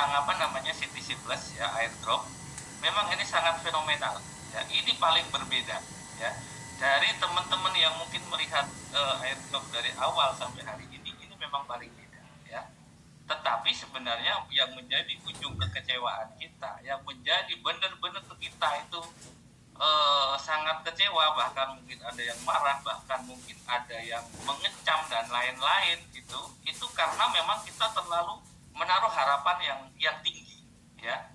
tentang apa namanya CTC Plus ya, airdrop, memang ini sangat fenomenal ya. Ini paling berbeda ya dari teman-teman yang mungkin melihat airdrop dari awal sampai hari ini memang paling beda ya. Tetapi sebenarnya yang menjadi ujung kekecewaan kita, yang menjadi benar-benar kita itu sangat kecewa, bahkan mungkin ada yang marah, bahkan mungkin ada yang mengecam dan lain-lain, itu karena memang kita terlalu menaruh harapan yang tinggi ya.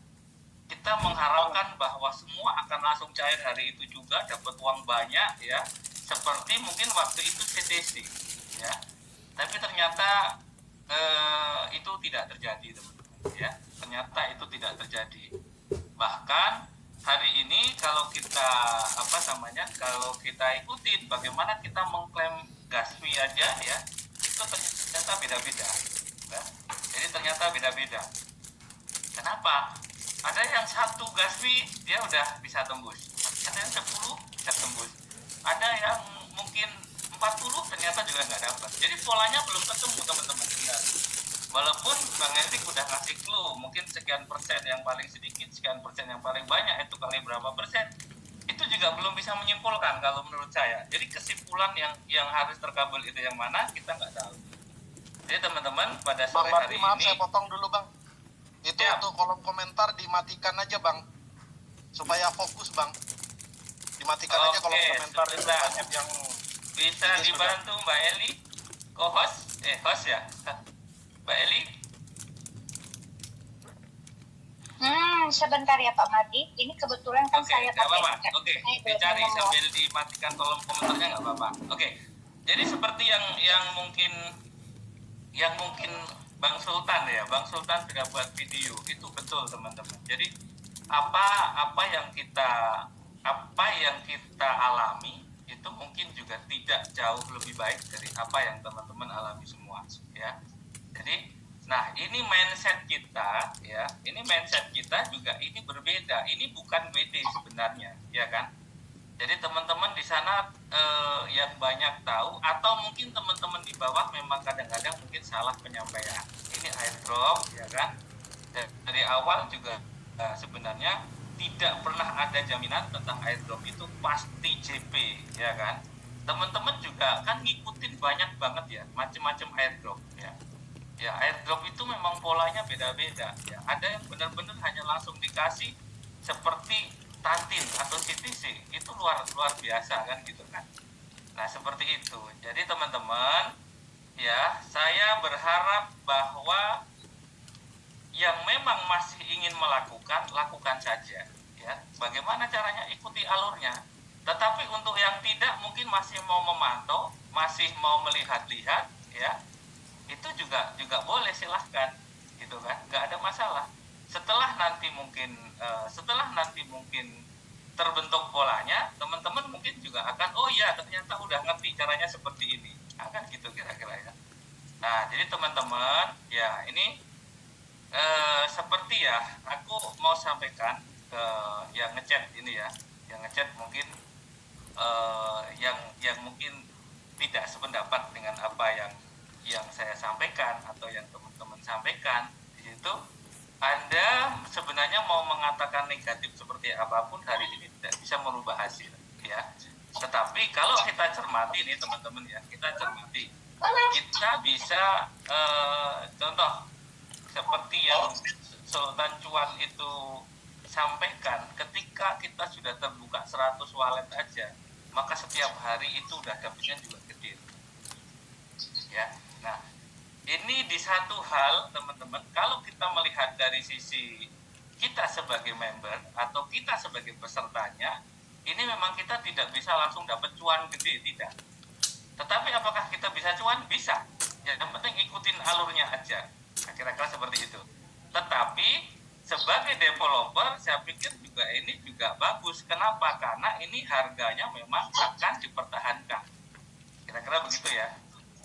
Kita mengharapkan bahwa semua akan langsung cair hari itu juga, dapat uang banyak ya, seperti mungkin waktu itu CTC ya. Tapi ternyata itu tidak terjadi teman-teman ya. Ternyata itu tidak terjadi. Bahkan hari ini kalau kita kalau kita ikutin bagaimana kita mengklaim gas fee aja ya, itu ternyata beda-beda ya. Jadi ternyata beda-beda. Kenapa? Ada yang satu gas fee dia udah bisa tembus, ada yang 10 bisa tembus, ada yang mungkin 40 ternyata juga nggak dapat. Jadi polanya belum ketemu teman-teman ya. Walaupun Bang Erik udah ngasih clue, mungkin sekian persen yang paling sedikit, sekian persen yang paling banyak, itu kali berapa persen, itu juga belum bisa menyimpulkan kalau menurut saya. Jadi kesimpulan yang harus terkabul itu yang mana, kita nggak tahu. Jadi teman-teman, pada sore hari ini... Maaf, saya potong dulu Bang. Itu ya. Untuk kolom komentar dimatikan aja Bang, supaya fokus Bang. Dimatikan aja kolom komentar itu banyak yang... Bisa dibantu sudah. Mbak Eli, host ya, Mbak Eli. Sebentar ya Pak Mardi. Ini kebetulan kan saya pakai. Oke, dicari sambil dimatikan kolom komentarnya nggak apa-apa. Oke. Jadi seperti yang mungkin Bang Sultan sudah buat video, itu betul teman-teman. Jadi apa yang kita alami itu mungkin juga tidak jauh lebih baik dari apa yang teman-teman alami semua ya. Jadi nah ini mindset kita ya, juga ini berbeda, ini bukan WD sebenarnya ya kan. Jadi teman-teman di sana yang banyak tahu, atau mungkin teman-teman di bawah memang kadang-kadang mungkin salah penyampaian. Ini airdrop ya kan, dari awal juga sebenarnya tidak pernah ada jaminan tentang airdrop itu pasti JP ya kan. Teman-teman juga kan ngikutin banyak banget ya macam-macam airdrop ya. Ya airdrop itu memang polanya beda-beda ya. Ada yang benar-benar hanya langsung dikasih seperti Tantin atau CTC, itu luar biasa kan gitu kan. Nah seperti itu. Jadi teman-teman ya, saya berharap bahwa yang memang masih ingin lakukan saja ya. Bagaimana caranya, ikuti alurnya. Tetapi untuk yang tidak, mungkin masih mau memantau, masih mau melihat-lihat ya, itu juga boleh, silahkan gitu kan, nggak ada masalah. Setelah nanti mungkin terbentuk polanya, teman-teman mungkin juga akan, oh ya ternyata udah ngerti caranya seperti ini, akan gitu kira-kira ya. Nah jadi teman-teman ya, ini seperti ya, aku mau sampaikan ke yang ngechat ini ya, yang ngechat mungkin yang mungkin tidak sependapat dengan apa yang saya sampaikan atau yang teman-teman sampaikan. Di situ Anda sebenarnya mau mengatakan negatif seperti apapun hari ini tidak bisa merubah hasil ya. Tetapi kalau kita cermati nih teman-teman ya, kita bisa contoh seperti yang Sultan Cuan itu sampaikan, ketika kita sudah terbuka 100 wallet aja, maka setiap hari itu udah dapatnya juga gede ya. Nah ini di satu hal teman-teman, kalau kita melihat dari sisi kita sebagai member atau kita sebagai pesertanya, ini memang kita tidak bisa langsung dapat cuan gede, tidak. Tetapi apakah kita bisa cuan? Bisa ya, yang penting ikutin alurnya aja, kira-kira seperti itu. Tetapi sebagai developer saya pikir juga ini juga bagus. Kenapa? Karena ini harganya memang akan dipertahankan, kira-kira begitu ya.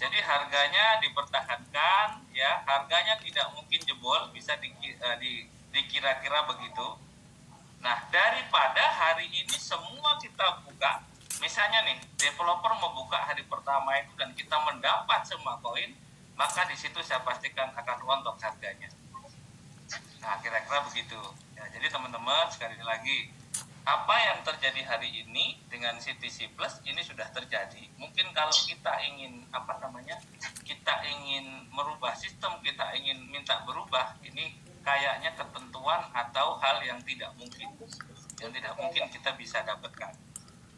Jadi harganya dipertahankan ya, harganya tidak mungkin jebol, bisa dikira-kira begitu. Nah daripada hari ini semua kita buka, misalnya nih developer membuka hari pertama itu dan kita mendapat semua koin, maka di situ saya pastikan akan rontok harganya. Nah, kira-kira begitu. Ya, jadi teman-teman sekali lagi, apa yang terjadi hari ini dengan CTC Plus ini sudah terjadi. Mungkin kalau kita ingin kita ingin merubah sistem, kita ingin minta berubah, ini kayaknya ketentuan atau hal yang tidak mungkin kita bisa dapatkan.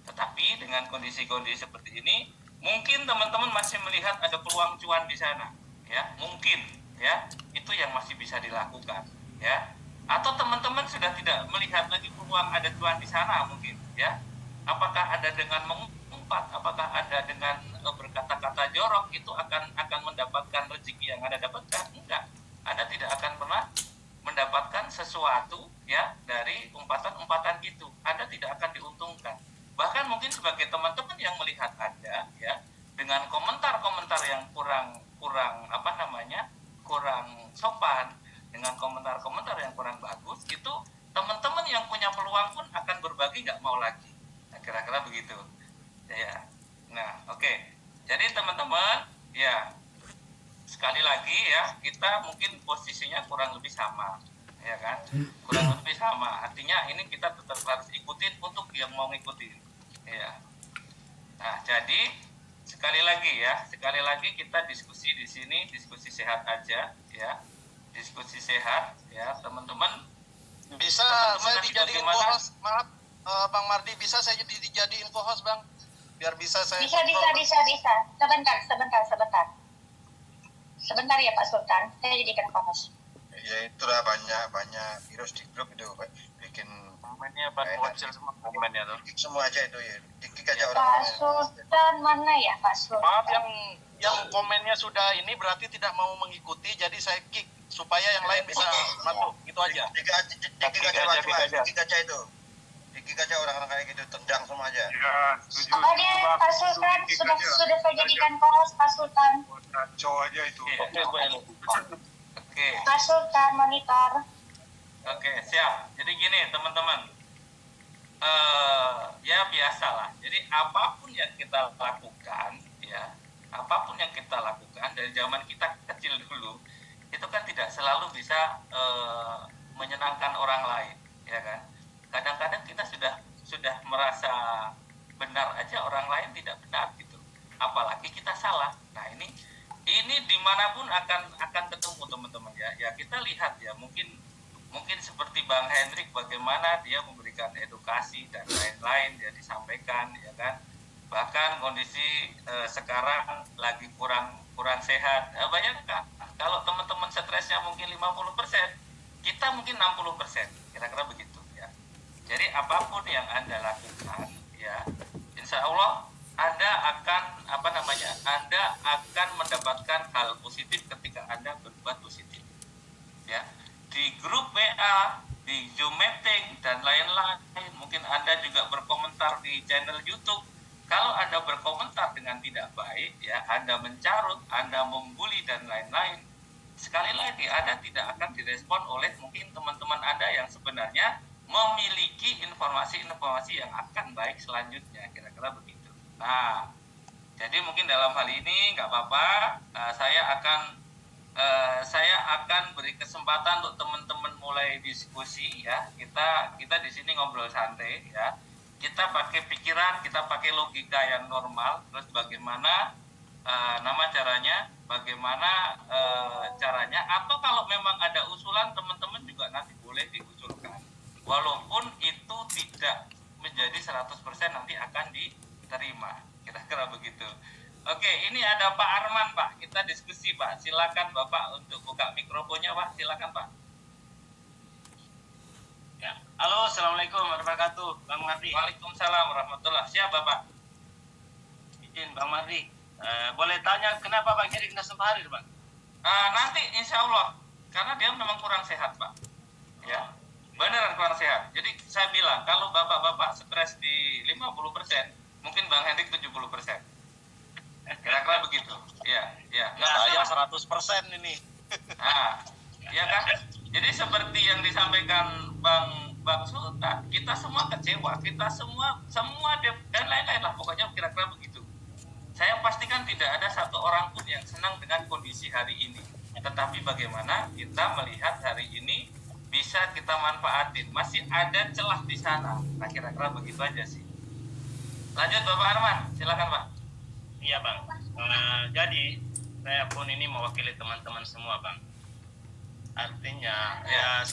Tetapi dengan kondisi-kondisi seperti ini, mungkin teman-teman masih melihat ada peluang cuan di sana, ya, mungkin, ya, itu yang masih bisa dilakukan, ya. Atau teman-teman sudah tidak melihat lagi peluang ada cuan di sana mungkin, ya. Apakah ada dengan mengumpat, apakah ada dengan berkata-kata jorok itu akan mendapatkan rezeki yang Anda dapatkan? Enggak. Anda tidak akan pernah mendapatkan sesuatu, ya, dari umpatan-umpatan itu. Anda tidak akan diuntungkan. Bahkan mungkin sebagai teman-teman yang melihat Anda, ya, dengan komentar-komentar yang kurang sopan, dengan komentar-komentar yang kurang bagus, itu teman-teman yang punya peluang pun akan berbagi nggak mau lagi. Nah, kira-kira begitu, ya. Nah, oke. Jadi teman-teman, ya, sekali lagi, ya, kita mungkin posisinya kurang lebih sama, ya kan? Kurang lebih sama. Artinya ini kita tetap harus ikutin untuk yang mau ngikutin, ya. Nah, jadi sekali lagi kita diskusi di sini, diskusi sehat aja, ya. Diskusi sehat, ya, teman-teman. Bisa saya dijadiin co-host, maaf, Bang Mardi, bisa saya dijadiin co-host, Bang? Biar bisa saya... Bisa. Sebentar ya Pak Sultan, saya jadikan co-host. Ya itulah banyak virus di grup itu, bikin Komennya bocil semua komennya tuh. semua aja itu ya, dikik aja Pak orang. Sultan mana ya Pak Sultan? Maaf, yang komennya sudah ini berarti tidak mau mengikuti, jadi saya kick supaya yang lain bisa masuk, gitu aja. Dikik aja itu. Dikik aja orang-orang kayak gitu, tendang semua aja. Ya, setuju. Oh dia Pak Sultan sudah saya jadikan co-host Pak Sultan. Kacau aja itu. Oke. Pak Sultan monitor. Oke, siap. Jadi gini teman-teman, ya biasalah. Jadi apapun yang kita lakukan, ya, apapun yang kita lakukan dari zaman kita kecil dulu, itu kan tidak selalu bisa menyenangkan orang lain, ya kan? Kadang-kadang kita sudah merasa benar aja, orang lain tidak benar gitu. Apalagi kita salah. Nah ini dimanapun akan ketemu teman-teman, ya. Ya kita lihat ya, mungkin seperti Bang Hendrik bagaimana dia memberikan edukasi dan lain-lain, ya, disampaikan, ya kan. Bahkan kondisi sekarang lagi kurang sehat. Bayangkan kalau teman-teman stresnya mungkin 50%, kita mungkin 60%, kira-kira begitu, ya. Jadi apapun yang Anda lakukan, ya, insya Allah Anda akan Anda akan mendapatkan hal positif ketika Anda berbuat positif, ya. Di grup WA, di Zoom meeting dan lain-lain, mungkin Anda juga berkomentar di channel YouTube. Kalau Anda berkomentar dengan tidak baik, ya, Anda mencarut, Anda membuli dan lain-lain, sekali lagi Anda tidak akan direspon oleh mungkin teman-teman Anda yang sebenarnya memiliki informasi-informasi yang akan baik selanjutnya, kira-kira begitu. Nah, jadi mungkin dalam hal ini nggak apa-apa, saya akan beri kesempatan untuk teman-teman mulai diskusi, ya. Kita di sini ngobrol santai, ya. Kita pakai pikiran, kita pakai logika yang normal. Terus bagaimana caranya? Atau kalau memang ada usulan, teman-teman juga nanti boleh diusulkan. Walaupun itu tidak menjadi 100% nanti akan diterima. Kira-kira begitu. Oke, ini ada Pak Arman, Pak. Kita diskusi, Pak. Silakan Bapak untuk buka mikrofonnya, Pak. Silakan, Pak. Ya. Halo, assalamualaikum warahmatullahi wabarakatuh, Bang Mardi. Waalaikumsalam warahmatullahi. Siap, Bapak. Izin, Bang Mardi. Boleh tanya kenapa Bang Heri kena sempahari, Bang? Nanti insya Allah, karena dia memang kurang sehat, Pak. Ya, beneran kurang sehat. Jadi saya bilang, kalau Bapak-Bapak stres di 50%, mungkin Bang Hendrik 70%. Kira-kira begitu. Ya. Saya 100% ini. Nah, ya kan? Jadi seperti yang disampaikan Bang Sultan, kita semua kecewa, kita semua dan lain-lain lah, pokoknya kira-kira begitu. Saya pastikan tidak ada satu orang pun yang senang dengan kondisi hari ini. Tetapi bagaimana kita melihat hari ini bisa kita manfaatin. Masih ada celah di sana. Nah, kira-kira begitu aja sih. Lanjut Bapak Arman, silakan Pak. Iya Bang. Jadi saya pun ini mewakili teman-teman semua Bang. Artinya ya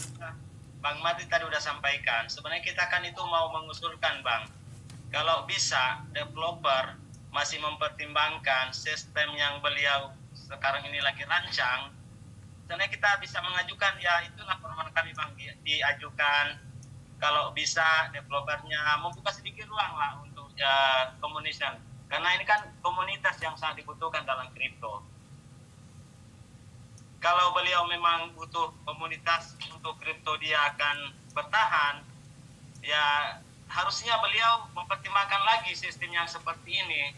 Bang Mardi tadi udah sampaikan. Sebenarnya kita kan itu mau mengusulkan Bang. Kalau bisa developer masih mempertimbangkan sistem yang beliau sekarang ini lagi rancang. Sebenarnya kita bisa mengajukan ya itulah permohonan kami Bang diajukan. Kalau bisa developernya membuka sedikit ruang lah untuk komunitas. Karena ini kan komunitas yang sangat dibutuhkan dalam kripto. Kalau beliau memang butuh komunitas untuk kripto dia akan bertahan, ya harusnya beliau mempertimbangkan lagi sistem yang seperti ini.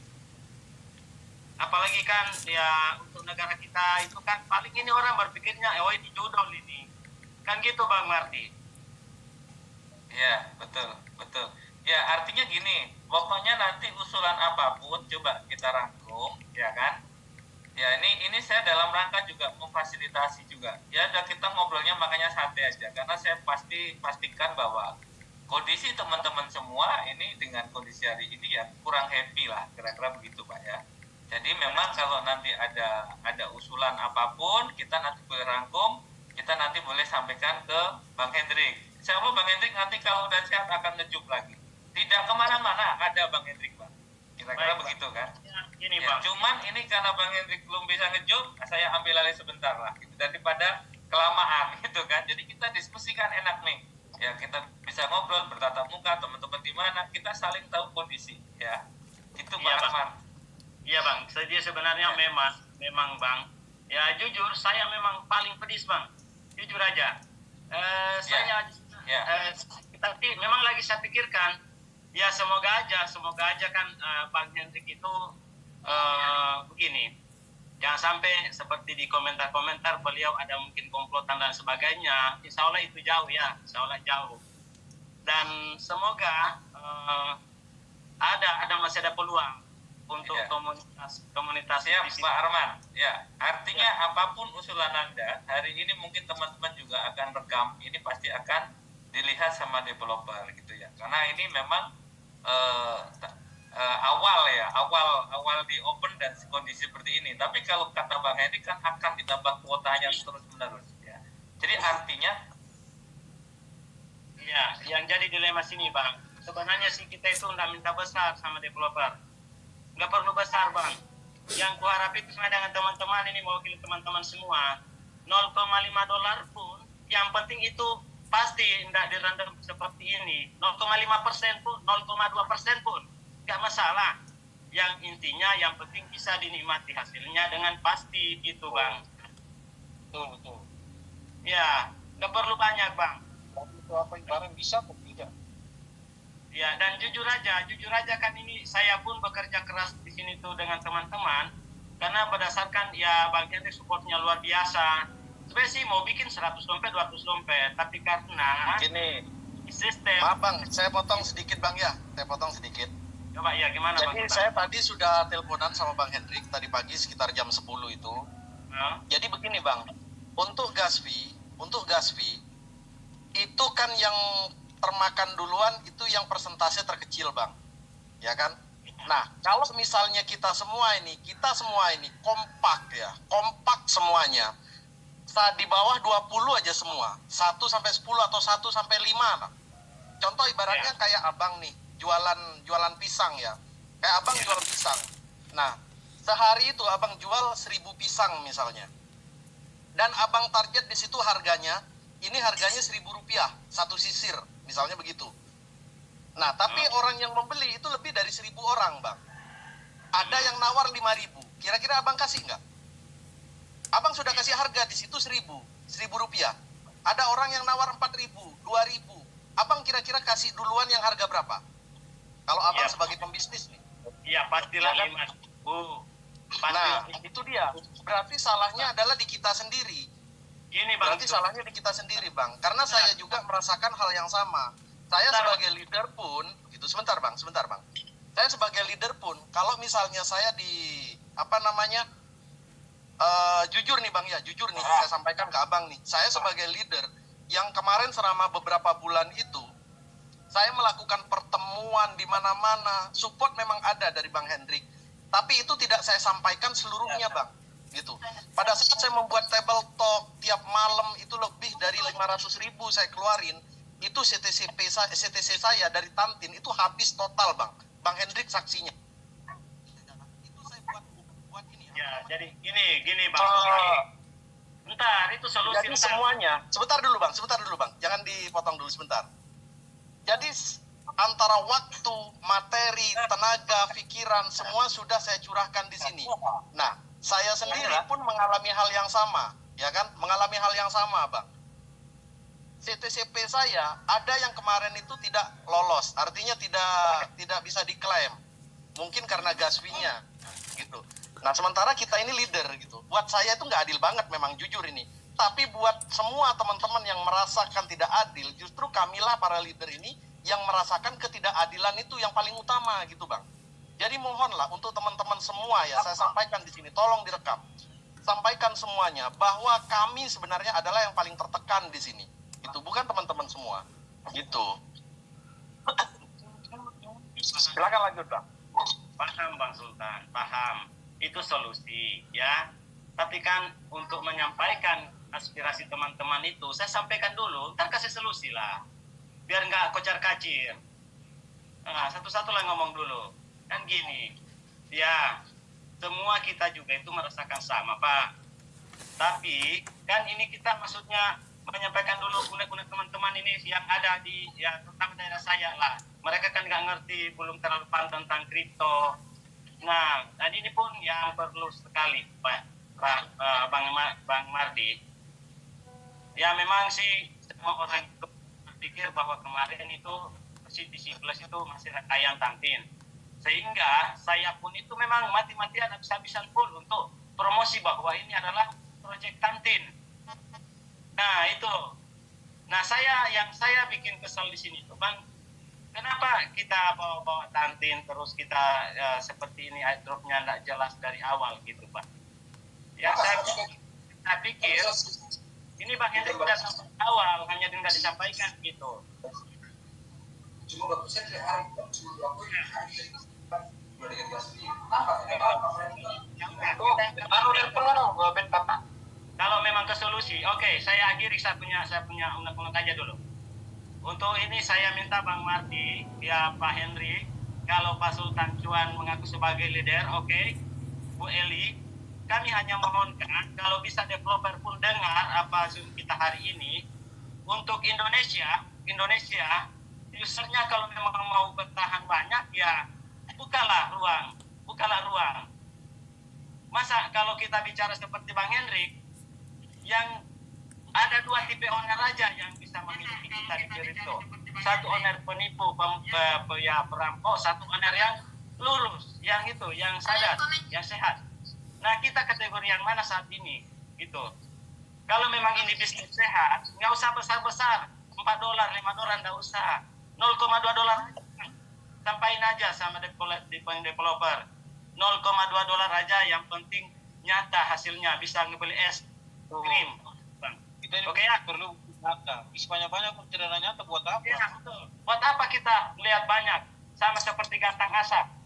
Apalagi kan ya untuk negara kita itu kan paling ini orang berpikirnya, oh ini judul ini. Kan gitu Bang Mardi. Ya, betul, betul. Ya, artinya gini, pokoknya nanti usulan apapun coba kita rangkum, ya kan? Ya, ini saya dalam rangka juga memfasilitasi juga. Ya, udah kita ngobrolnya makanya santai aja, karena saya pastikan bahwa kondisi teman-teman semua ini dengan kondisi hari ini ya kurang happy lah, kira-kira begitu Pak ya. Jadi memang kalau nanti ada usulan apapun, kita nanti boleh rangkum, kita nanti boleh sampaikan ke Bang Hendrik. Saya mau Bang Hendrik nanti kalau udah sehat akan ngejup lagi. Tidak kemana-mana, ada Bang Hendrik Pak. Kira-kira begitu kan? Ini Ya, Bang. cuman ini karena Bang Hendrik belum bisa ngejup, saya ambil alih sebentar lah. Gitu. Daripada kelamaan gitu kan. Jadi kita diskusikan enak nih. Ya kita bisa ngobrol, bertatap muka, teman-teman di mana, kita saling tahu kondisi. Ya, itu Pak Arman. Iya Bang, jadi sebenarnya memang Bang, ya jujur saya memang paling pedis Bang, jujur aja. Tapi memang lagi saya pikirkan, ya semoga aja kan Bang Hendrik itu begini, jangan sampai seperti di komentar-komentar beliau ada mungkin komplotan dan sebagainya. Insya Allah itu jauh ya, insya Allah jauh. Dan semoga masih ada peluang untuk komunitas siap Pak Arman. Ya, artinya apapun usulan Anda hari ini mungkin teman-teman juga akan rekam. Ini pasti akan dilihat sama developer gitu ya. Karena ini memang awal di open dan kondisi seperti ini. Tapi kalau kata Bang Henry kan akan ditambah kuotanya terus menerus ya. Jadi artinya ya, yang jadi dilema sini Bang. Sebenarnya sih kita itu nggak minta besar sama developer. Nggak perlu besar Bang. Yang kuharap itu sama dengan teman-teman ini mewakili teman-teman semua. $0,5 pun yang penting itu pasti tidak direndam seperti ini. 0,5% pun, 0,2% pun nggak masalah. Yang intinya yang penting bisa dinikmati hasilnya dengan pasti gitu Bang. Betul. Ya, nggak perlu banyak Bang. Tapi itu apa yang barang bisa atau tidak? Ya, dan jujur aja kan ini saya pun bekerja keras di sini tuh dengan teman-teman karena berdasarkan ya Bang Hendrik supportnya luar biasa. Sebenarnya sih mau bikin 100 dompet, 200 dompet, tapi karena Gini, sistem. maaf Bang, saya potong sedikit Bang ya, Coba ya gimana Bang? Jadi saya tadi sudah teleponan sama Bang Hendrik tadi pagi sekitar jam 10 itu. Jadi begini Bang, untuk gas fee itu kan yang termakan duluan itu yang persentase terkecil Bang, ya kan? Nah, kalau misalnya kita semua ini kompak semuanya, di bawah 20 aja semua, 1 sampai 10 atau 1 sampai 5 lah. Contoh ibaratnya kayak Abang nih, jualan pisang ya. Kayak Abang jual pisang. Nah, sehari itu Abang jual 1000 pisang misalnya. Dan Abang target di situ harganya 1.000 rupiah, satu sisir. Misalnya begitu. Nah, tapi orang yang membeli itu lebih dari 1.000 orang, Bang. Ada yang nawar 5.000. Kira-kira Abang kasih nggak? Abang sudah kasih harga di situ 1.000 rupiah. Ada orang yang nawar 4.000, 2.000. Abang kira-kira kasih duluan yang harga berapa? Kalau Abang sebagai pembisnis nih. Iya, pastilah 5.000. Nah, itu dia. Berarti salahnya adalah di kita sendiri. Gini Bang, Berarti salahnya di kita sendiri Bang, karena saya juga merasakan hal yang sama. Saya sebagai leader pun, gitu sebentar Bang. Saya sebagai leader pun, kalau misalnya saya jujur nih Bang ya, saya sampaikan ke Abang nih, saya sebagai leader yang kemarin selama beberapa bulan itu, saya melakukan pertemuan di mana-mana, support memang ada dari Bang Hendrik. Tapi itu tidak saya sampaikan seluruhnya, Bang. Gitu. Pada saat saya membuat table talk tiap malam itu lebih dari 500.000 saya keluarin, itu CTC saya dari Tantin itu habis total, Bang. Bang Hendrik saksinya. Itu saya buat ini. Ya, jadi gini Bang. Bentar, itu solusi. Jadi semuanya, sebentar dulu Bang. Jangan dipotong dulu sebentar. Jadi antara waktu, materi, tenaga, pikiran, semua sudah saya curahkan di sini. Nah, saya sendiri pun mengalami hal yang sama, ya kan? Mengalami hal yang sama, Bang. CTCP saya ada yang kemarin itu tidak lolos, artinya tidak bisa diklaim. Mungkin karena gaswinya, gitu. Nah, sementara kita ini leader, gitu. Buat saya itu nggak adil banget, memang jujur ini. Tapi buat semua teman-teman yang merasakan tidak adil, justru kamilah para leader ini yang merasakan ketidakadilan itu yang paling utama gitu, Bang. Jadi mohonlah untuk teman-teman semua ya, saya sampaikan di sini, tolong direkam. Sampaikan semuanya bahwa kami sebenarnya adalah yang paling tertekan di sini. Itu bukan teman-teman semua. Gitu. Silakan lanjut, Bang. Paham Bang Sultan, paham. Itu solusi ya. Tapi kan untuk menyampaikan aspirasi teman-teman itu, saya sampaikan dulu, ntar kasih solusi lah. Biar nggak kocar-kacir. Nah, satu-satu lah ngomong dulu. Kan gini, ya semua kita juga itu merasakan sama, Pak. Tapi kan ini kita maksudnya menyampaikan dulu unek-unek teman-teman ini yang ada di, ya terutama daerah saya lah. Mereka kan nggak ngerti, belum terlalu paham tentang kripto. Nah, dan ini pun yang perlu sekali, Pak. Bang Mardi, ya memang sih semua orang itu berpikir bahwa kemarin itu CTC Plus itu masih rangkaian Tantin, sehingga saya pun itu memang mati-matian habis-habisan pun untuk promosi bahwa ini adalah proyek Tantin. Nah itu, nah yang saya bikin kesal di sini tuh, Bang, kenapa kita bawa Tantin terus kita seperti ini airdropnya nggak jelas dari awal gitu, Pak? Ya saya pikir ini Bang Hendrik udah sampai awal, hanya nggak disampaikan gitu. Kalau memang ke solusi, oke, saya akhiri saya punya unek-unek aja dulu. Untuk ini saya minta Bang Mardi, ya Pak Henry, kalau Pak Sultan Cuan mengaku sebagai leader, oke, Bu Eli, kami hanya mohonkan kalau bisa developer pun dengar apa Zoom kita hari ini, untuk Indonesia usernya kalau memang mau bertahan banyak ya bukalah ruang. Masa kalau kita bicara seperti Bang Hendrik, yang ada 2 tipe owner aja yang bisa memiliki kita di kripto. Satu owner penipu, perampok, satu owner yang lurus, yang sadar, yang sehat. Nah, kita kategori yang mana saat ini? Gitu. Kalau memang ini bisnis sehat, nggak usah besar-besar. $4, $5 nggak usah. $0,2 sampaikan aja sama developer. $0,2 aja, yang penting nyata hasilnya, bisa ngebeli es krim. Kita ini perlu nyata. Bisa banyak-banyak pun tidak ada nyata, buat apa? Ya, betul. Buat apa kita lihat banyak? Sama seperti gantang asap.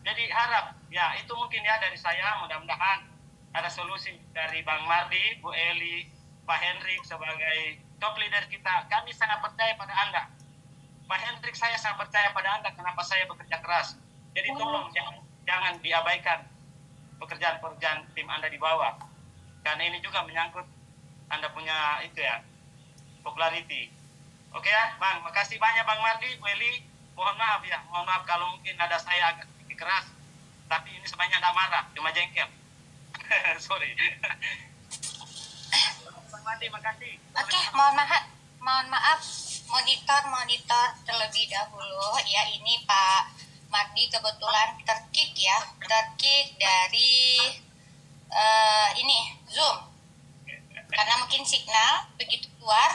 Jadi harap, ya itu mungkin ya dari saya, mudah-mudahan ada solusi dari Bang Mardi, Bu Eli, Pak Hendrik sebagai top leader kita. Kami sangat percaya pada Anda. Pak Hendrik, saya sangat percaya pada Anda, kenapa saya bekerja keras. Jadi tolong jangan diabaikan pekerjaan-pekerjaan tim Anda di bawah. Karena ini juga menyangkut Anda punya itu ya, popularity. Oke ya, Bang, makasih banyak Bang Mardi, Bu Eli. Mohon maaf kalau mungkin ada saya agak keras, tapi ini sebenarnya tidak marah, cuma jengkel. Sorry. Bang Mardi, makasih. Oke, mohon maaf, monitor terlebih dahulu ya. Ini Pak Mardi kebetulan terkick dari ini Zoom karena mungkin signal begitu keluar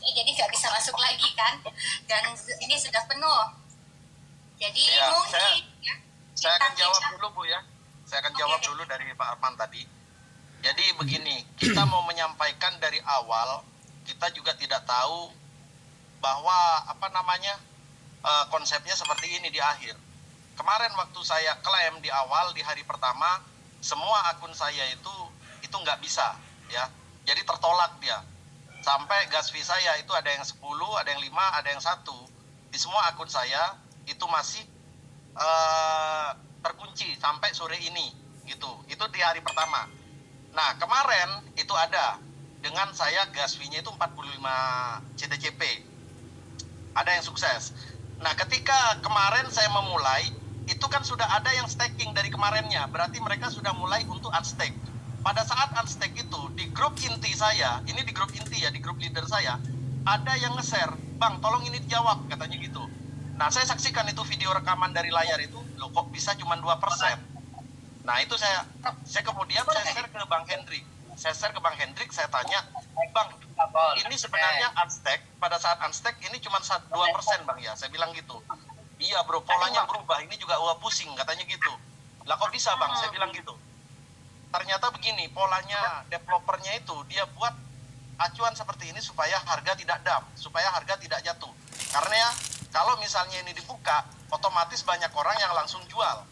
ya, jadi nggak bisa masuk lagi kan, dan ini sudah penuh. Jadi ya, mungkin saya akan jawab dulu, Bu ya. Saya akan jawab dulu dari Pak Arman tadi. Jadi begini, kita mau menyampaikan dari awal, kita juga tidak tahu bahwa konsepnya seperti ini di akhir. Kemarin waktu saya klaim di awal di hari pertama, semua akun saya itu nggak bisa, ya. Jadi tertolak dia. Sampai gas fee saya itu ada yang 10, ada yang 5, ada yang 1. Di semua akun saya itu masih terkunci sampai sore ini, gitu. Itu di hari pertama. Nah, kemarin itu ada dengan saya gas fee-nya itu 45 CTCP. Ada yang sukses. Nah, ketika kemarin saya memulai, itu kan sudah ada yang staking dari kemarinnya. Berarti mereka sudah mulai untuk unstake. Pada saat unstake itu, di grup inti saya, ini di grup inti ya, di grup leader saya, ada yang nge-share, "Bang, tolong ini dijawab," katanya gitu. Nah, saya saksikan itu video rekaman dari layar itu, loh kok bisa cuma 2%. Nah, itu saya kemudian saya share ke Bang Hendrik. Saya tanya, "Bang, ini sebenarnya unstake, pada saat unstake ini cuma 2%, Bang ya?" Saya bilang gitu. "Iya bro, polanya berubah, ini juga pusing," katanya gitu. "Lah kok bisa Bang?" Saya bilang gitu. Ternyata begini, polanya developernya itu dia buat acuan seperti ini supaya harga tidak dump, supaya harga tidak jatuh. Karena ya, kalau misalnya ini dibuka, otomatis banyak orang yang langsung jual.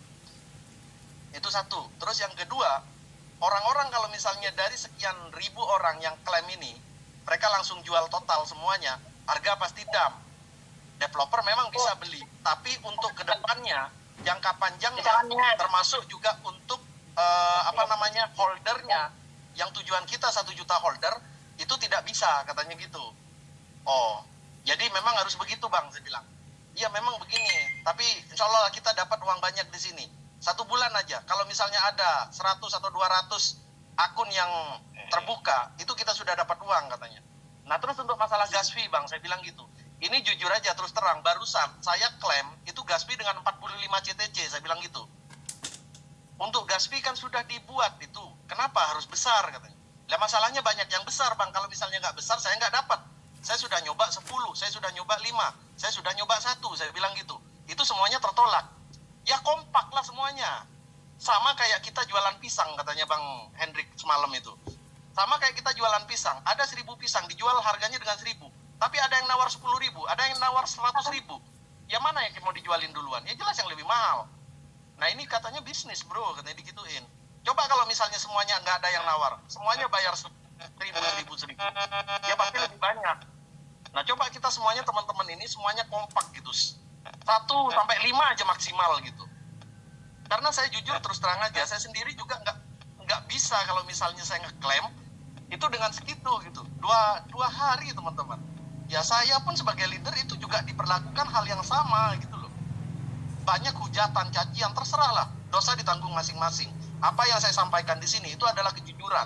Itu satu. Terus yang kedua, orang-orang kalau misalnya dari sekian ribu orang yang klaim ini, mereka langsung jual total semuanya, harga pasti dump. Developer memang bisa beli, tapi untuk kedepannya, jangka panjangnya, termasuk juga untuk holdernya, yang tujuan kita 1 juta holder, itu tidak bisa, katanya gitu. Oh, jadi memang harus begitu Bang, saya bilang. Iya memang begini, tapi insya Allah kita dapat uang banyak di sini. 1 bulan aja, kalau misalnya ada 100 atau 200 akun yang terbuka, itu kita sudah dapat uang katanya. Nah terus untuk masalah gas fee Bang, saya bilang gitu. Ini jujur aja terus terang, barusan saya klaim itu gas fee dengan 45 CTC, saya bilang gitu. Untuk gas fee kan sudah dibuat itu, kenapa harus besar katanya. Lah masalahnya banyak yang besar Bang, kalau misalnya nggak besar saya nggak dapat. Saya sudah nyoba 10, saya sudah nyoba 5, saya sudah nyoba 1, saya bilang gitu. Itu semuanya tertolak. Ya kompak lah semuanya. Sama kayak kita jualan pisang katanya Bang Hendrik semalam itu. Sama kayak kita jualan pisang, ada 1000 pisang dijual harganya dengan 1000. Tapi ada yang nawar 10.000, ada yang nawar 100.000. Ya mana yang mau dijualin duluan? Ya jelas yang lebih mahal. Nah ini katanya bisnis bro, katanya digituin. Coba kalau misalnya semuanya nggak ada yang nawar, semuanya bayar 1.000. Ya pasti lebih banyak. Nah coba kita semuanya teman-teman ini semuanya kompak gitu. 1 sampai 5 aja maksimal gitu. Karena saya jujur terus terang aja, saya sendiri juga nggak bisa kalau misalnya saya ngeklaim itu dengan segitu gitu. Dua hari teman-teman. Ya saya pun sebagai leader itu juga diperlakukan hal yang sama gitu loh. Banyak hujatan, cacian, terserah lah. Dosa ditanggung masing-masing. Apa yang saya sampaikan di sini itu adalah kejujuran.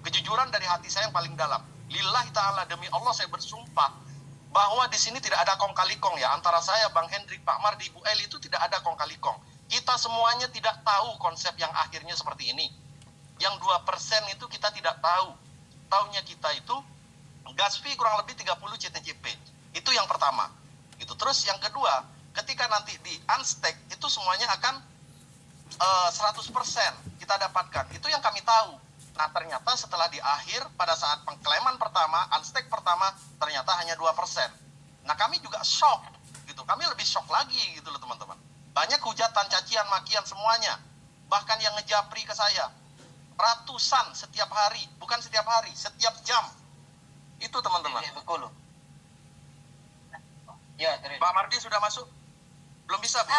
Kejujuran dari hati saya yang paling dalam. Lillahi ta'ala, demi Allah saya bersumpah bahwa di sini tidak ada kong kali kong ya. Antara saya, Bang Hendrik, Pak Mardi, Bu Eli itu tidak ada kong kali kong. Kita semuanya tidak tahu konsep yang akhirnya seperti ini. Yang 2% itu kita tidak tahu. Taunya kita itu gas fee kurang lebih 30 CTCP. Itu yang pertama. Gitu. Terus yang kedua, ketika nanti di unstake itu semuanya akan 100% kita dapatkan. Itu yang kami tahu. Nah ternyata setelah di akhir pada saat pengklaiman pertama, unstake pertama ternyata hanya 2%. Nah kami juga shock gitu. Kami lebih shock lagi gitu loh teman-teman. Banyak hujatan, cacian, makian semuanya. Bahkan yang ngejapri ke saya. Ratusan setiap hari, bukan setiap hari, setiap jam. Itu teman-teman. Betul. Ya, Pak Mardi sudah masuk? Belum bisa, Bu?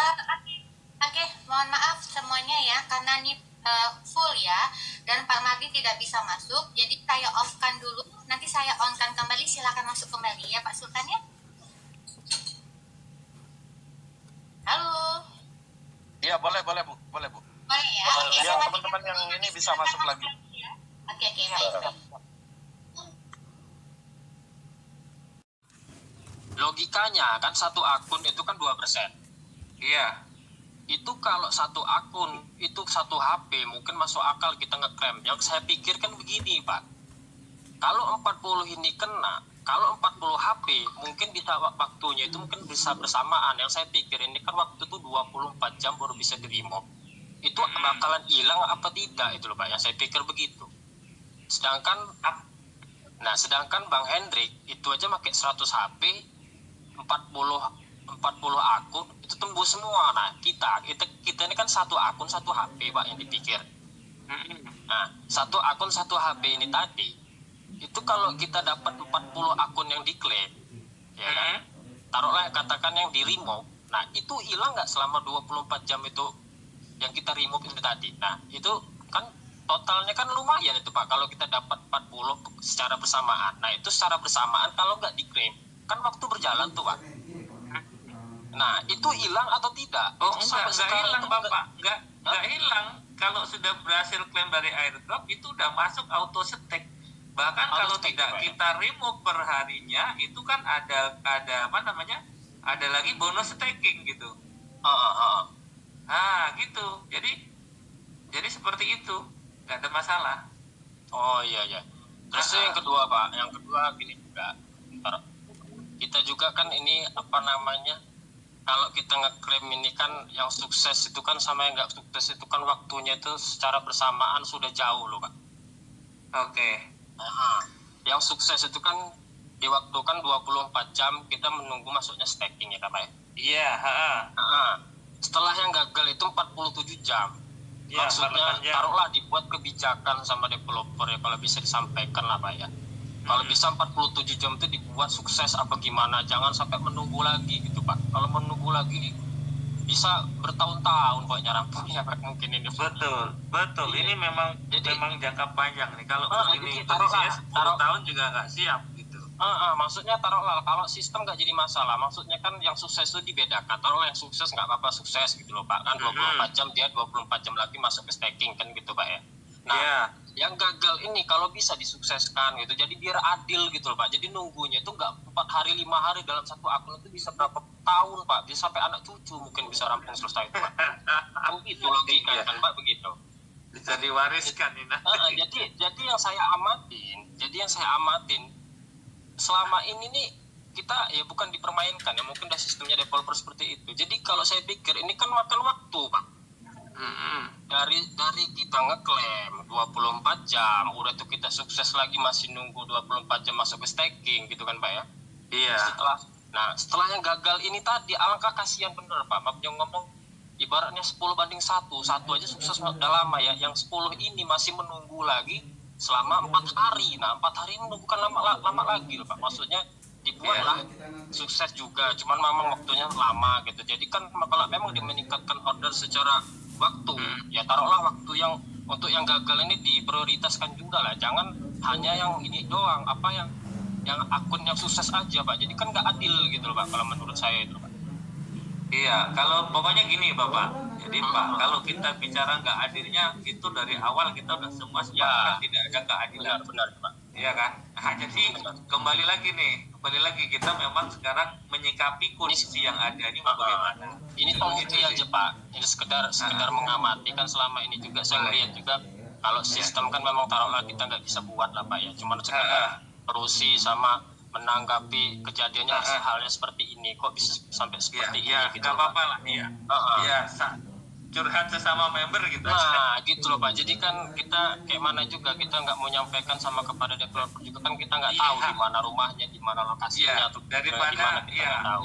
Oke, mohon maaf semuanya ya, karena ini full ya, dan Pak Mardi tidak bisa masuk, jadi saya off-kan dulu, nanti saya on-kan kembali, silakan masuk kembali ya Pak Sultan ya. Halo. Iya, boleh Bu. Boleh Bu. Boleh ya? Oke, Ya, saya teman-teman yang ini bisa masuk lagi. Oke, baik. Logikanya kan satu akun itu kan 2%. Iya. Itu kalau satu akun itu satu HP mungkin masuk akal kita ngeklaim. Yang saya pikir kan begini Pak, kalau 40 ini kena, kalau 40 HP mungkin bisa waktunya itu mungkin bisa bersamaan. Yang saya pikir ini kan waktu itu 24 jam baru bisa di remove. Itu bakalan hilang apa tidak itu loh Pak, yang saya pikir begitu. Sedangkan Nah, sedangkan Bang Hendrik itu aja pakai 100 HP, 40 akun itu tembus semua. Nah, kita ini kan satu akun satu HP, Pak, yang dipikir. Nah, satu akun satu HP ini tadi itu kalau kita dapat 40 akun yang diklaim, ya kan? Taruhlah katakan yang di remove. Nah, itu hilang nggak selama 24 jam itu yang kita remove ini tadi. Nah, itu kan totalnya kan lumayan itu, Pak, kalau kita dapat 40 secara bersamaan. Nah, itu secara bersamaan kalau nggak diklaim kan waktu berjalan tuh, Pak. Nah, itu hilang atau tidak? Oh, Itu enggak hilang, Bapak. Enggak hilang. Kalau sudah berhasil klaim dari airdrop, itu udah masuk auto stack. Bahkan Auto kalau stack, tidak Pak, ya? kita remove per harinya, itu kan ada apa namanya? Ada lagi bonus stacking gitu. Nah, gitu. Jadi seperti itu. Nggak ada masalah. Oh iya. Terus yang kedua, Pak, yang kedua gini juga. Kita juga kan ini apa namanya? Kalau kita ngeklaim ini kan yang sukses itu kan sama yang nggak sukses itu kan waktunya itu secara bersamaan sudah jauh loh, Pak. Oke. Nah, yang sukses itu kan diwaktukan 24 jam kita menunggu masuknya stacking ya, Pak. Iya, Setelah yang gagal itu 47 jam. Ya, Maksudnya 48 jam. taruhlah dibuat kebijakan sama developer ya kalau bisa disampaikan lah, Pak ya. Kalau bisa 47 jam itu dibuat sukses apa gimana, jangan sampai menunggu lagi gitu, Pak. Kalau menunggu lagi bisa bertahun-tahun Pak rampungnya, Pak, mungkin ini. Betul. Iya. Ini memang jangka panjang nih. Kalau ini jadi taruhlah, kondisinya 10 tahun juga nggak siap gitu. Maksudnya taruhlah kalau sistem nggak jadi masalah, maksudnya kan yang sukses itu dibedakan. Taruhlah yang sukses nggak apa-apa sukses gitu loh, Pak. Kan 24 jam dia 24 jam lagi masuk ke staking kan gitu, Pak ya. Nah, Iya. yang gagal ini kalau bisa disukseskan gitu, jadi biar adil gitu loh, Pak. Jadi nunggunya itu nggak 4 hari 5 hari dalam satu akun, itu bisa berapa tahun, Pak? Bisa sampai anak cucu mungkin bisa rampung selesai itu, Pak. Kan gitu logika kan, Pak, begitu. Bisa diwariskan ini nanti. Jadi yang saya amatin selama ini nih kita ya bukan dipermainkan ya, mungkin udah sistemnya developer seperti itu. Jadi kalau saya pikir ini kan makan waktu, Pak. Dari kita ngeklaim 24 jam, udah tuh kita sukses lagi masih nunggu 24 jam masuk ke staking gitu kan, Pak ya. Iya. Setelah yang gagal ini tadi, alangkah kasihan bener, Pak. Maaf yang ngomong ibaratnya 10 banding 1 aja sukses udah lama ya. Yang 10 ini masih menunggu lagi selama 4 hari. Nah, 4 hari ini bukan lama lagi loh, Pak. Maksudnya dibuatlah sukses juga, cuman memang waktunya lama gitu. Jadi kan kalau memang meningkatkan order secara waktu, ya taruhlah waktu yang untuk yang gagal ini diprioritaskan juga lah. Jangan hanya yang ini doang, apa yang akun yang sukses aja, Pak. Jadi kan nggak adil gitu loh, Pak, kalau menurut saya itu, Pak. Iya, kalau pokoknya gini Bapak. Jadi Pak, kalau kita bicara nggak adilnya itu dari awal kita udah semua sepakat tidak ada keadilan. Benar, Pak. Iya kan? Nah, jadi kembali lagi kita memang sekarang menyikapi kondisi yang ada ini bagaimana. Ini tombol aja, Pak. Ini sekedar mengamati kan selama ini juga saya melihat juga kalau sistem kan memang taruhlah kita nggak bisa buat lah, Pak ya. Cuma sekedar terusi sama menanggapi kejadiannya halnya seperti ini, kok bisa sampai seperti ini gitu. Nggak apa-apa lah. Iya, curhat sesama member gitu. Nah, gitu loh, Pak. Jadi kan kita kayak mana juga kita nggak mau nyampaikan sama kepada developer juga kan kita nggak tahu di mana rumahnya, di mana lokasinya, atau daripada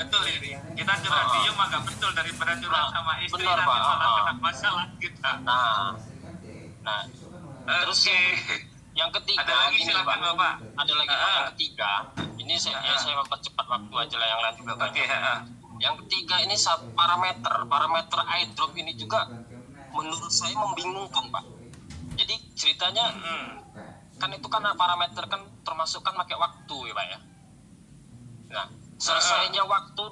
betul ini. Kita curhat di Zoom agak betul daripada curhat sama istri benar, nanti Pak. malah kena masalah kita. Nah, terus yang ketiga ada lagi gini, silakan, Pak. Bapak. Ada lagi, Pak, yang ketiga. Ini saya mempercepat waktu aja lah, yang lain juga kan. Yang ketiga ini parameter airdrop ini juga menurut saya membingungkan, Pak. Jadi ceritanya kan itu kan parameter kan termasuk kan pakai waktu ya, Pak ya. Nah, selesainya waktu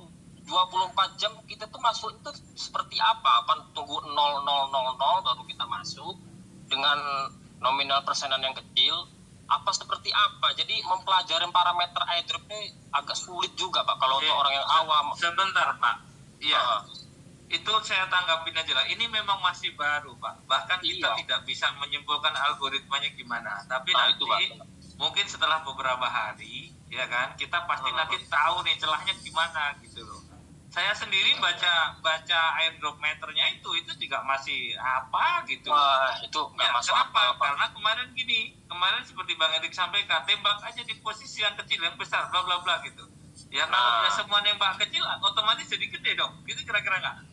24 jam kita tuh masuk itu seperti apa? Tunggu 0000 baru kita masuk dengan nominal persenan yang kecil, apa seperti apa? Jadi mempelajari parameter airdrop ini agak sulit juga, Pak, kalau untuk orang yang awam. Sebentar, Pak. Iya. Itu saya tanggapin aja lah. Ini memang masih baru, Pak. Bahkan kita tidak bisa menyimpulkan algoritmanya gimana. Tapi nanti itu, Pak, mungkin setelah beberapa hari, ya kan, kita pasti nanti tahu nih celahnya gimana gitu loh. saya sendiri baca airdrop meternya itu juga masih apa gitu. Wah, itu nggak Ya, masuk kenapa? akal, Pak. Karena kemarin seperti Bang Erik sampaikan, tembak aja di posisi yang kecil, yang besar, bla bla bla gitu. Ya kalau ya semua nembak kecil, otomatis jadi gede dong. Gitu kira-kira nggak?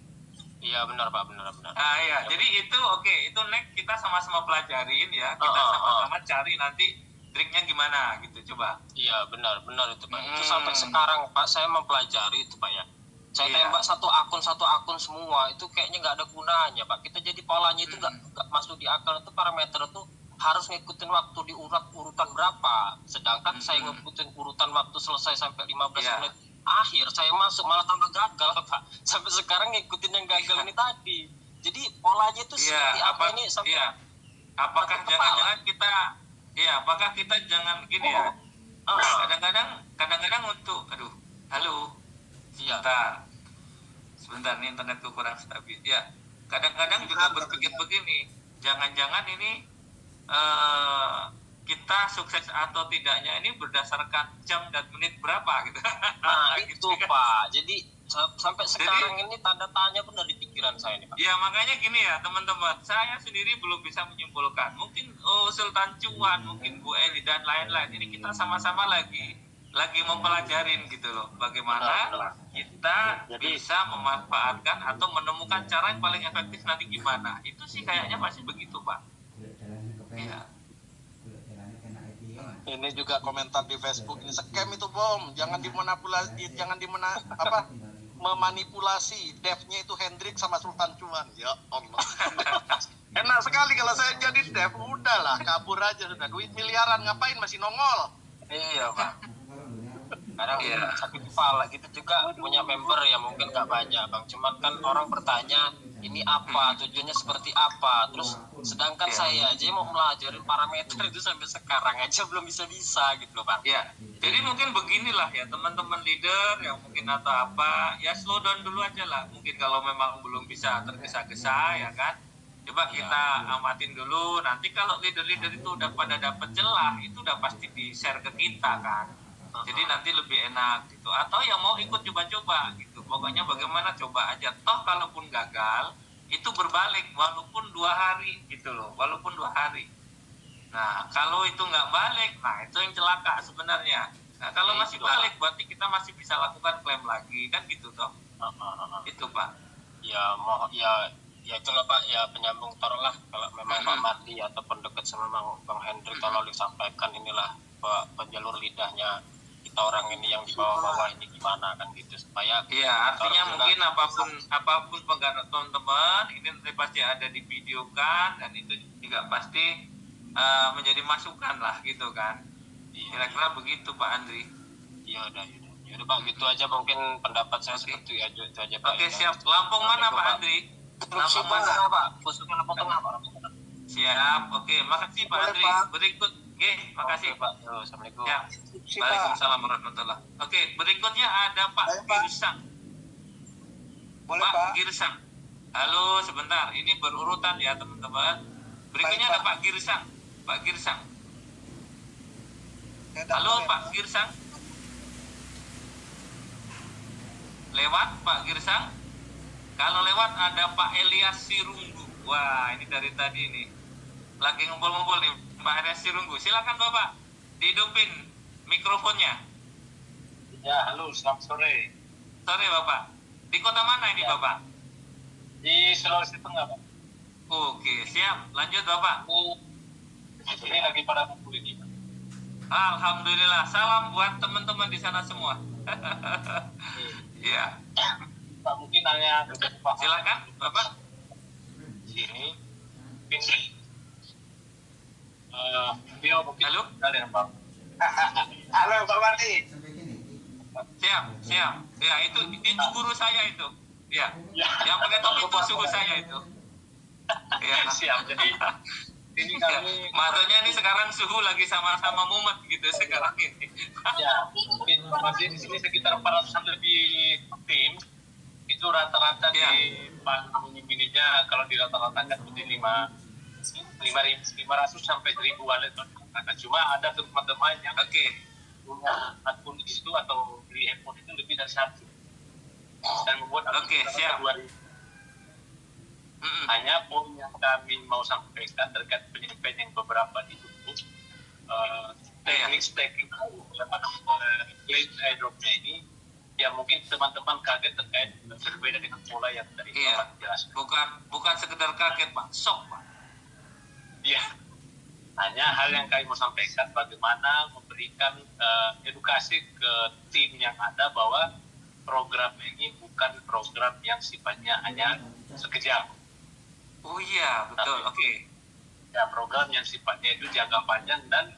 Iya benar Pak, benar. Ah ya, jadi itu oke, itu next kita sama-sama pelajarin ya, kita sama-sama cari nanti triknya gimana gitu, coba. Iya benar itu Pak. Itu sampai sekarang Pak saya mempelajari itu Pak ya. Saya tembak satu akun semua itu kayaknya nggak ada gunanya Pak. Kita jadi polanya itu nggak masuk di akal. Itu parameter itu harus ngikutin waktu di urutan berapa. Sedangkan saya ngikutin urutan waktu selesai sampai 15 menit akhir saya masuk malah tambah gagal Pak. Sampai sekarang ngikutin yang gagal ini tadi. Jadi polanya itu seperti apa ini sampai apakah jangan-jangan apakah kita jangan gini ya. Kadang-kadang untuk halo. Sebentar nih internetku kurang stabil. Ya, kadang-kadang juga berpikir begini, jangan-jangan ini kita sukses atau tidaknya ini berdasarkan jam dan menit berapa gitu. Nah, gitu itu kan. Pak. Jadi sampai sekarang ini tanda tanya pun dari pikiran saya nih Pak. Ya makanya gini ya teman-teman, saya sendiri belum bisa menyimpulkan. Mungkin Sultan Cuan, mungkin Bu Eli dan lain-lain. Ini kita sama-sama lagi mempelajarin gitu loh, bagaimana kita bisa memanfaatkan atau menemukan cara yang paling efektif nanti gimana. Itu sih kayaknya masih begitu Pak. Ya. Ini juga komentar di Facebook, ini scam itu Bom, jangan memanipulasi. Devnya itu Hendrik sama Sultan Cuan. Ya Allah. Enak sekali kalau saya jadi dev, udahlah kabur aja sudah, duit miliaran ngapain masih nongol. Iya Pak. Kadang sakit kepala gitu juga punya member ya mungkin nggak banyak Bang. Cuman kan orang bertanya ini apa, tujuannya seperti apa. Terus sedangkan saya aja mau melajarin parameter itu sampai sekarang aja belum bisa-bisa gitu loh Bang. Ya, jadi mungkin beginilah ya teman-teman leader yang mungkin atau apa, ya slow down dulu aja lah. Mungkin kalau memang belum bisa tergesa-gesa ya kan. Coba kita amatin dulu. Nanti kalau leader-leader itu udah pada dapet celah, itu udah pasti di-share ke kita kan. Jadi nanti lebih enak gitu. Atau yang mau ikut coba-coba gitu. Pokoknya bagaimana coba aja. Toh kalaupun gagal, itu berbalik walaupun 2 hari gitu loh. Walaupun 2 hari. Nah, kalau itu nggak balik, nah itu yang celaka sebenarnya. Nah, kalau masih balik, berarti kita masih bisa lakukan klaim lagi. Kan gitu toh. Itu Pak. Ya itulah Pak, ya penyambung taruhlah kalau memang Pak Mardi ataupun dekat sama Bang Hendrik tolong disampaikan inilah penjalur lidahnya kita orang ini yang di bawah-bawah ini gimana kan gitu supaya artinya mungkin apapun penggarap teman-teman ini nanti pasti ada di video kan, dan itu juga pasti menjadi masukan lah gitu kan. Kira-kira begitu Pak Andri. Ya udah Pak, gitu aja mungkin pendapat saya seperti itu aja Pak. Oke, siap. Lampung mana Pak Andri? Lampung mana Pak? Khususnya Lampung Tengah Pak. Siap. Oke, makasih Pak Andri. Berikut. Oke, makasih Pak. Assalamualaikum. Ya. Waalaikumsalam warahmatullahi. Oke, berikutnya ada Pak Girsang. Pak Girsang. Halo, sebentar. Ini berurutan ya teman-teman. Berikutnya ada Pak Girsang. Pak Girsang. Halo Pak Girsang. Lewat Pak Girsang. Kalau lewat ada Pak Elias Sirunggu. Wah, ini dari tadi nih. Lagi ngumpul-ngumpul nih Pak Elias Sirunggu. Silakan Bapak. Dihidupin mikrofonnya. Ya, halo, selamat sore. Sore Bapak. Di kota mana ini Bapak? Di Sulawesi Tengah, Pak. Oke, siap. Lanjut Bapak. Ini lagi pada kumpul ini, Pak. Alhamdulillah. Salam buat teman-teman di sana semua. Iya. Pak, mungkin hanya Pak. Silakan Bapak. Sini. Ini video mungkin Halo? kalian Pak. Halo Pak Mardi. Siap. Ya, itu guru saya itu. Ya. Yang pakai topi itu suhu saya itu. Ya. Siap. Jadi ini kami maksudnya ini sekarang suhu lagi sama-sama mumet gitu sekarang ini. ya, masih di sini sekitar 400 lebih tim. Itu rata-rata di mininya kalau dirata-ratakan di 500 sampai 1.000 wallet. Cuma ada teman-teman yang punya akun itu atau beli handphone itu lebih dari 1. dan membuat Oke, siap. Hanya poin yang kami mau sampaikan terkait penyampaian yang beberapa di YouTube, teknik stacking late airdropnya ini, ya mungkin teman-teman kaget terkait berbeda dengan pola yang tadi Bapak jelaskan. Bukan sekedar kaget, Pak, shock, Pak. Iya, hanya hal yang kami mau sampaikan bagaimana memberikan edukasi ke tim yang ada bahwa program ini bukan program yang sifatnya hanya sekejap. Oh iya, betul. Oke. Ya, program yang sifatnya itu jangka panjang dan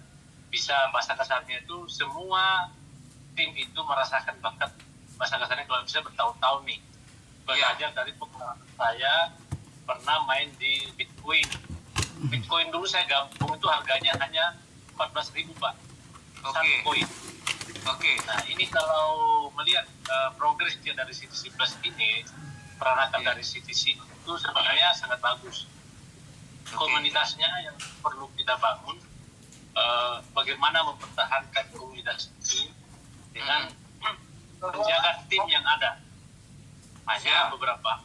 bisa bahasa kasarnya itu semua tim itu merasakan, bahkan bahasa kasarnya kalau bisa bertahun-tahun nih. Belajar dari pengalaman saya pernah main di Bitcoin. Bitcoin dulu saya gabung itu harganya hanya 14.000 Pak. Satu koin. Oke. Nah ini kalau melihat progres dia dari CTC Plus ini, peranakan dari CTC itu sebenarnya sangat bagus. Komunitasnya yang perlu kita bangun, bagaimana mempertahankan komunitas ini dengan menjaga tim yang ada. Hanya beberapa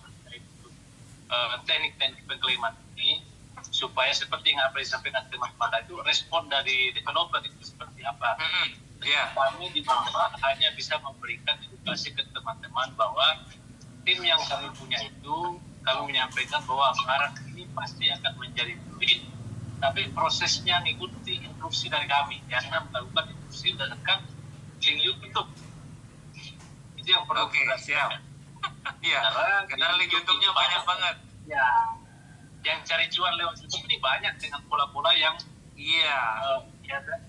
teknik-teknik pengklaiman ini supaya seperti yang apa disampaikan teman-teman itu, respon dari developer itu seperti apa. Kami di bawah hanya bisa memberikan edukasi ke teman-teman bahwa tim yang kami punya itu, kami menyampaikan bahwa sekarang ini pasti akan menjadi duit, tapi prosesnya mengikuti instruksi dari kami, jangan melakukan instruksi berdasarkan link YouTube. Itu yang perlu kita siap. Iya, karena link YouTube-nya banyak banget. Ya, yang cari cuan lewat YouTube ini banyak dengan pola-pola yang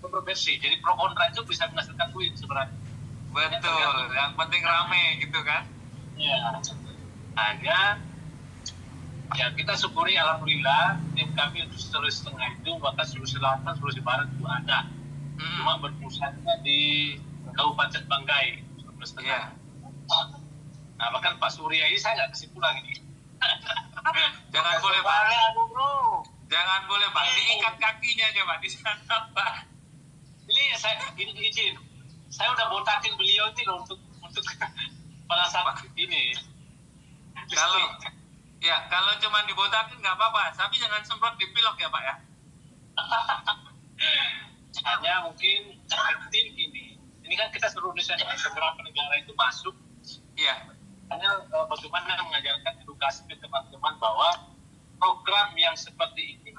kontroversi. Jadi pro kontra itu bisa menghasilkan duit sebenarnya. Betul, yang penting rame gitu kan. Ya, hanya ya kita syukuri alhamdulillah tim kami untuk Sulawesi Tengah itu, bahkan Sulawesi Selatan, Sulawesi Barat itu ada. Cuma berpusatnya di Kabupaten Banggai, Sulawesi Tengah. Nah, bahkan Pak Surya ini saya nggak kasih pulang ini. Jangan boleh Pak. Jangan boleh Pak. Diikat kakinya aja Pak di sana Pak. Ini izin. Saya udah botakin beliau ini loh untuk pada saat ini. Kalau cuma dibotakin nggak apa-apa. Tapi jangan semprot di pilok ya Pak ya. Hanya mungkin tim ini kan kita seluruh Indonesia, beberapa negara itu masuk. Iya. Hanya bagaimana mengajarkan edukasi ke teman-teman bahwa program yang seperti ini,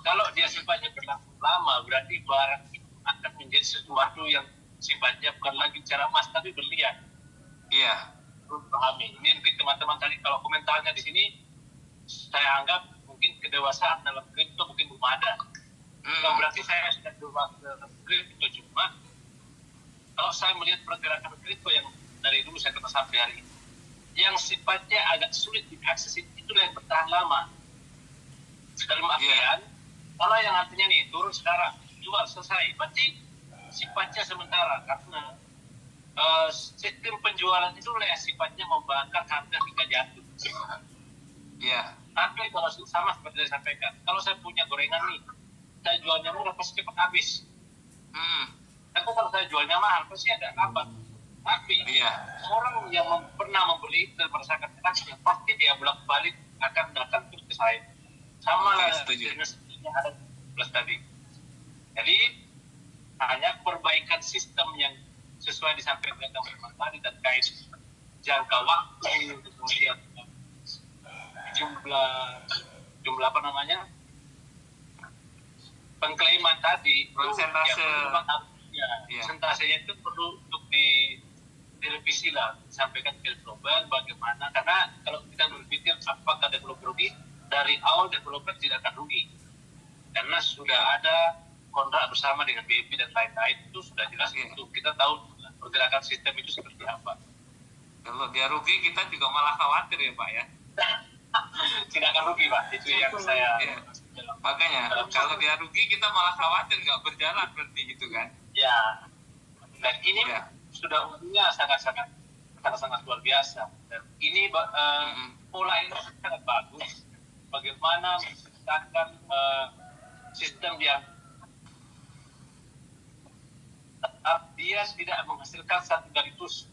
kalau dia sifatnya berlangsung lama, berarti barang itu akan menjadi sesuatu yang sifatnya bukan lagi cara emas tapi berlian. Iya. Perlu pahami. Ini mungkin teman-teman tadi kalau komentarnya di sini, saya anggap mungkin kedewasaan dalam kripto mungkin belum ada. Bukan berarti saya sudah dewasa dalam kripto, cuma kalau saya melihat pergerakan kripto yang dari dulu saya kenal sampai hari ini, yang sifatnya agak sulit diakses itulah yang bertahan lama. Dalam artian, kalau yang artinya nih turun sekarang, jual selesai, berarti sifatnya sementara karena sistem penjualan itu yang sifatnya membakar harga hingga jatuh. Iya. Tapi kalau sama seperti saya sampaikan, kalau saya punya gorengan nih, saya jualnya murah pasti cepat habis. Tapi kalau saya jualnya mahal pasti ada rapat. Tapi orang yang pernah membeli dan merasakan enaknya pasti dia bolak-balik akan datang terus ke saya. Sama lah dengan yang ada plus tadi. Jadi hanya perbaikan sistem yang sesuai disampaikan teman-teman tadi terkait jangka waktu, kemudian jumlah apa namanya pengklaiman tadi, persentase persentasenya itu perlu untuk direvisi lah, sampaikan ke developer bagaimana, karena kalau kita berpikir apakah developer rugi, dari awal developer tidak akan rugi karena sudah ada kontrak bersama dengan BB dan lain-lain, itu sudah jelas itu kita tahu pergerakan sistem itu seperti apa. Kalau dia rugi kita juga malah khawatir ya Pak ya. Tidak akan rugi Pak, itu yang saya makanya kalau dia rugi kita malah khawatir nggak berjalan berarti gitu kan ya. Dan ini sudah umumnya sangat-sangat luar biasa. Dan ini pola ini sangat bagus. Bagaimana menciptakan sistem yang tetap dia tidak menghasilkan satu sekaligus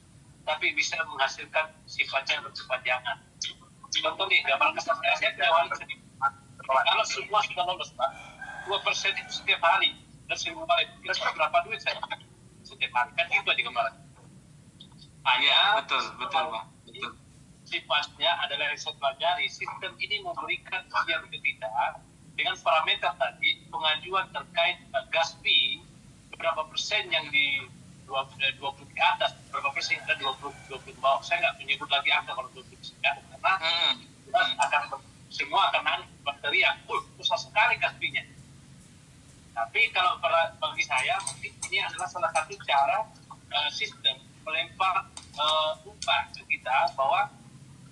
tapi bisa menghasilkan sifatnya berkepanjangan. Contoh nih, gambar kesan saya awal sedikit. Kalau semua sudah lolos, Pak, 2% itu setiap hari, dan 1.000 kali, kira-kira berapa duit saya pakai setiap hari? Kan itu aja gambaran. Iya, betul, Pak. Betul. Sifatnya adalah riset pelajari. Sistem ini memberikan ujian ke kita dengan parameter tadi, pengajuan terkait gas fee, berapa persen yang di 20 ke atas, berapa persen dan 20 ke bawah. Saya nggak menyebut lagi angka kalau 20 ya, karena semua akan naik bakteri yang susah sekali gas fee-nya. Tapi kalau bagi saya mungkin ini adalah salah satu cara sistem melempar umpan ke kita bahwa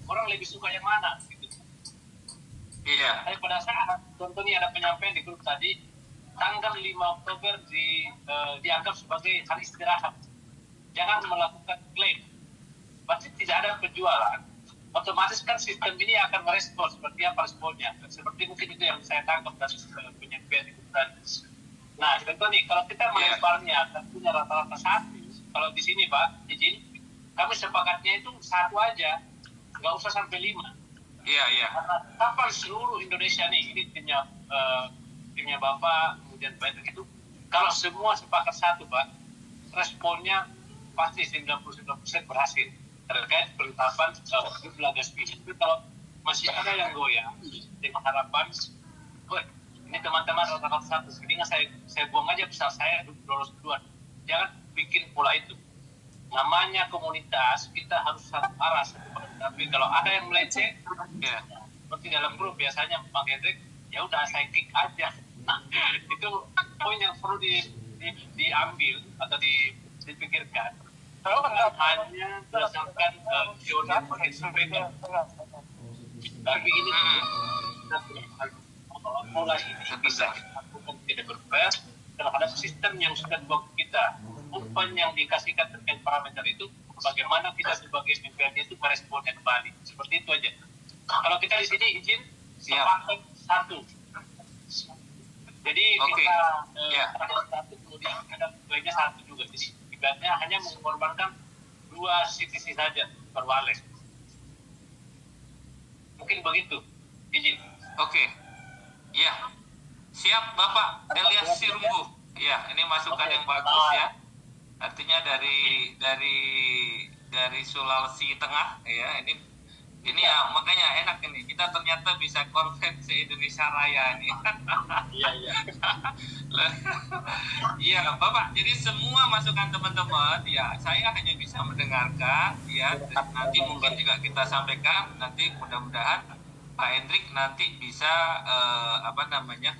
orang lebih suka yang mana gitu. Iya. Tapi pada saat contohnya ada penyampaian di grup tadi, tanggal 5 Oktober dianggap sebagai hari istirahat. Jangan melakukan klaim. Pasti tidak ada penjualan. Otomatis kan sistem ini akan merespon seperti apa responnya. Seperti mungkin itu yang saya tangkap dari penyampaian di grup tadi. Nah, contoh nih, kalau kita melemparnya tentunya rata-rata 1, kalau di sini Pak, izin, kami sepakatnya itu 1 aja, nggak usah sampai 5. Iya. Karena kapal seluruh Indonesia nih, ini timnya Bapak, kemudian Pak Hendrik itu, kalau semua sepakat 1 Pak, responnya pasti 99% berhasil terkait penetapan jumlah gas fee. Tapi kalau masih ada yang goyang, dengan harapan, ini teman-teman rata-rata 1, mendingan saya buang aja besar saya lolos duluan. Jangan bikin pola itu. Namanya komunitas, kita harus satu arah. Tapi kalau ada yang melenceng, ya seperti dalam grup biasanya Bang Hendrik, ya udah saya kick aja. Nah, itu poin yang perlu diambil atau dipikirkan. Kalau hanya berdasarkan teori yang berbeda. Tapi ini pola ini bisa dilakukan tidak berfair terhadap sistem yang sudah dibuat kita. Umpan yang dikasihkan terkait parameter itu, bagaimana kita sebagai MPRD itu meresponnya kembali. Seperti itu aja. Kalau kita di sini izin sepakat 1. Jadi kita ada 1, kemudian ada lainnya 1 juga. Jadi ibaratnya hanya mengorbankan 2 sisi saja per wales. Mungkin begitu. Izin. Oke. Ya. Siap Bapak Elias Sirumbu. Ya, ini masukan yang bagus ya. Artinya dari Sulawesi Tengah ya, ini ya makanya enak ini, kita ternyata bisa konvensi Indonesia Raya ini. Iya Bapak, jadi semua masukan teman-teman ya saya hanya bisa mendengarkan ya, nanti mungkin juga kita sampaikan, nanti mudah-mudahan Pak Hendrik nanti bisa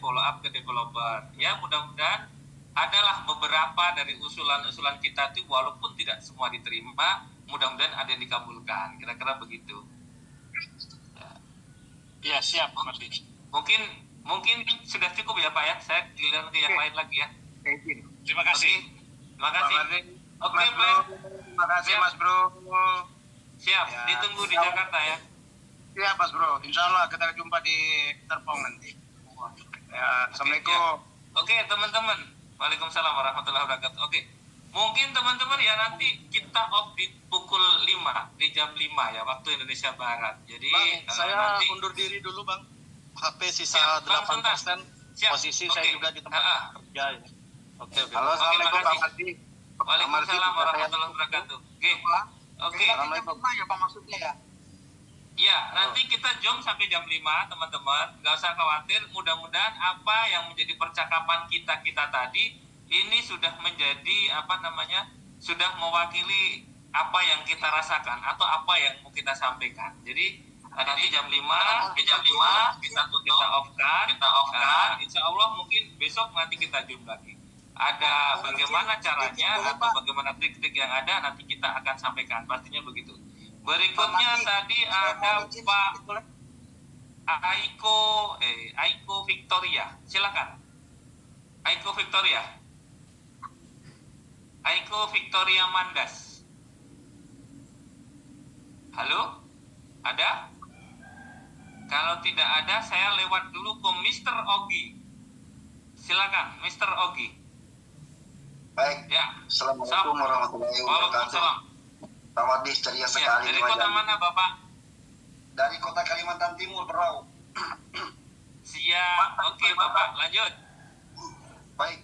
follow up ke developer ya, mudah-mudahan adalah beberapa dari usulan-usulan kita itu walaupun tidak semua diterima, mudah-mudahan ada yang dikabulkan, kira-kira begitu. Ya siap, Mas. Mungkin sudah cukup ya Pak ya, saya giliran ke yang lain lagi ya. Terima kasih. Terima kasih. Oke, Pak. Terima kasih Mas Bro. Siap, ya. Ditunggu di Jakarta ya. Siap Mas Bro, insya Allah kita jumpa di Terpong nanti. Ya, Assalamualaikum. Oke, teman-teman. Waalaikumsalam warahmatullahi wabarakatuh. Oke. Mungkin teman-teman ya nanti kita off di pukul 5, di jam 5 ya waktu Indonesia Barat. Jadi Bang, saya nanti undur diri dulu Bang. HP sisa siap, 8%. Siap. Posisi saya juga di tempat kerja ya. Oke. Halo, Assalamualaikum Pak Mardi. Waalaikumsalam warahmatullahi wabarakatuh. Oke. Assalamualaikum. Ya Pak maksudnya ya. Ya, nanti kita jom sampai jam 5, teman-teman. Nggak usah khawatir, mudah-mudahan apa yang menjadi percakapan kita tadi, ini sudah menjadi, sudah mewakili apa yang kita rasakan, atau apa yang mau kita sampaikan. Jadi, nanti jam 5 kita off-kan. Insya Allah mungkin besok nanti kita jom lagi. Ada bagaimana caranya, atau bagaimana trik-trik yang ada, nanti kita akan sampaikan. Pastinya begitu. Berikutnya tadi ada Pak Aiko Victoria. Silakan. Aiko Victoria Mandas. Halo? Ada? Kalau tidak ada, saya lewat dulu ke Mr. Ogi. Silakan, Mr. Ogi. Baik. Ya. Assalamualaikum warahmatullahi wabarakatuh. Waalaikumsalam. Pak Wadis, ceria Ya, sekali. dari Pak kota Jan. mana Bapak? Dari kota Kalimantan Timur, Bro. Siap. Oke, Bapak, lanjut. Baik,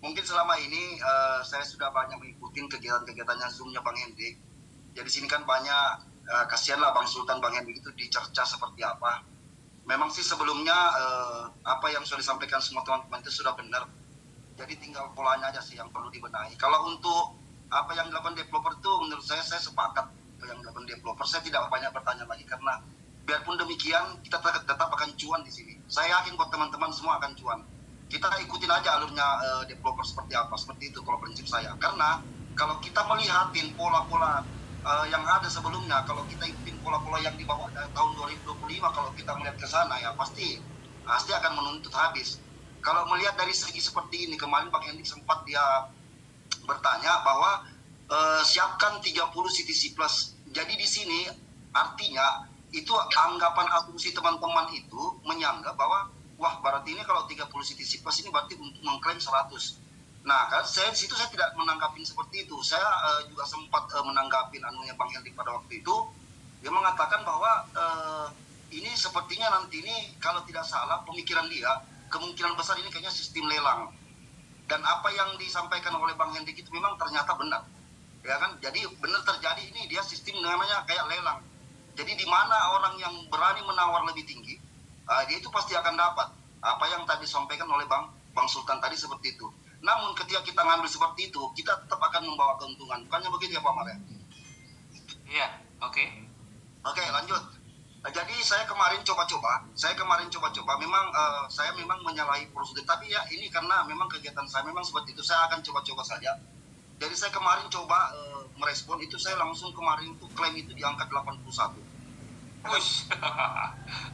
mungkin selama ini saya sudah banyak mengikuti kegiatan-kegiatannya Zoom-nya Bang Hendrik. Jadi sini kan banyak, kasihanlah Bang Sultan, Bang Hendrik itu dicerca seperti apa. Memang sih sebelumnya apa yang sudah disampaikan semua teman-teman itu sudah benar. Jadi tinggal polanya aja sih yang perlu dibenahi. Kalau untuk apa yang dilakukan developer itu menurut saya sepakat. Yang dilakukan developer, saya tidak banyak bertanya lagi karena biarpun demikian kita tetap akan cuan di sini. Saya yakin kok teman-teman semua akan cuan. Kita ikutin aja alurnya developer seperti apa, seperti itu kalau prinsip saya. Karena kalau kita melihatin pola-pola yang ada sebelumnya, kalau kita ikutin pola-pola yang dibawa dari tahun 2025, kalau kita melihat ke sana ya pasti akan menuntut habis. Kalau melihat dari segi seperti ini, kemarin Bang Hendik sempat dia bertanya bahwa siapkan 30 CTC Plus. Jadi di sini artinya itu anggapan asumsi teman-teman itu menyanggap bahwa wah berarti ini kalau 30 CTC Plus ini berarti untuk mengklaim 100. Nah kan saya di situ saya tidak menanggapin seperti itu. Saya juga sempat menanggapin anunya Bang Hendik pada waktu itu. Dia mengatakan bahwa ini sepertinya nanti ini kalau tidak salah pemikiran dia kemungkinan besar ini kayaknya sistem lelang. Dan apa yang disampaikan oleh Bang Hendik itu memang ternyata benar. Ya kan, jadi benar terjadi ini dia sistem namanya kayak lelang. Jadi di mana orang yang berani menawar lebih tinggi, dia itu pasti akan dapat. Apa yang tadi disampaikan oleh Bang Sultan tadi seperti itu. Namun ketika kita ngambil seperti itu, kita tetap akan membawa keuntungan. Bukannya begitu ya Pak Mar? Iya, oke. Oke, lanjut. Jadi saya kemarin coba-coba. Memang saya memang menyalahi prosedur. Tapi ya ini karena memang kegiatan saya memang seperti itu. Saya akan coba-coba saja. Jadi saya kemarin coba merespon itu, saya langsung kemarin itu klaim itu di angka 81. Push.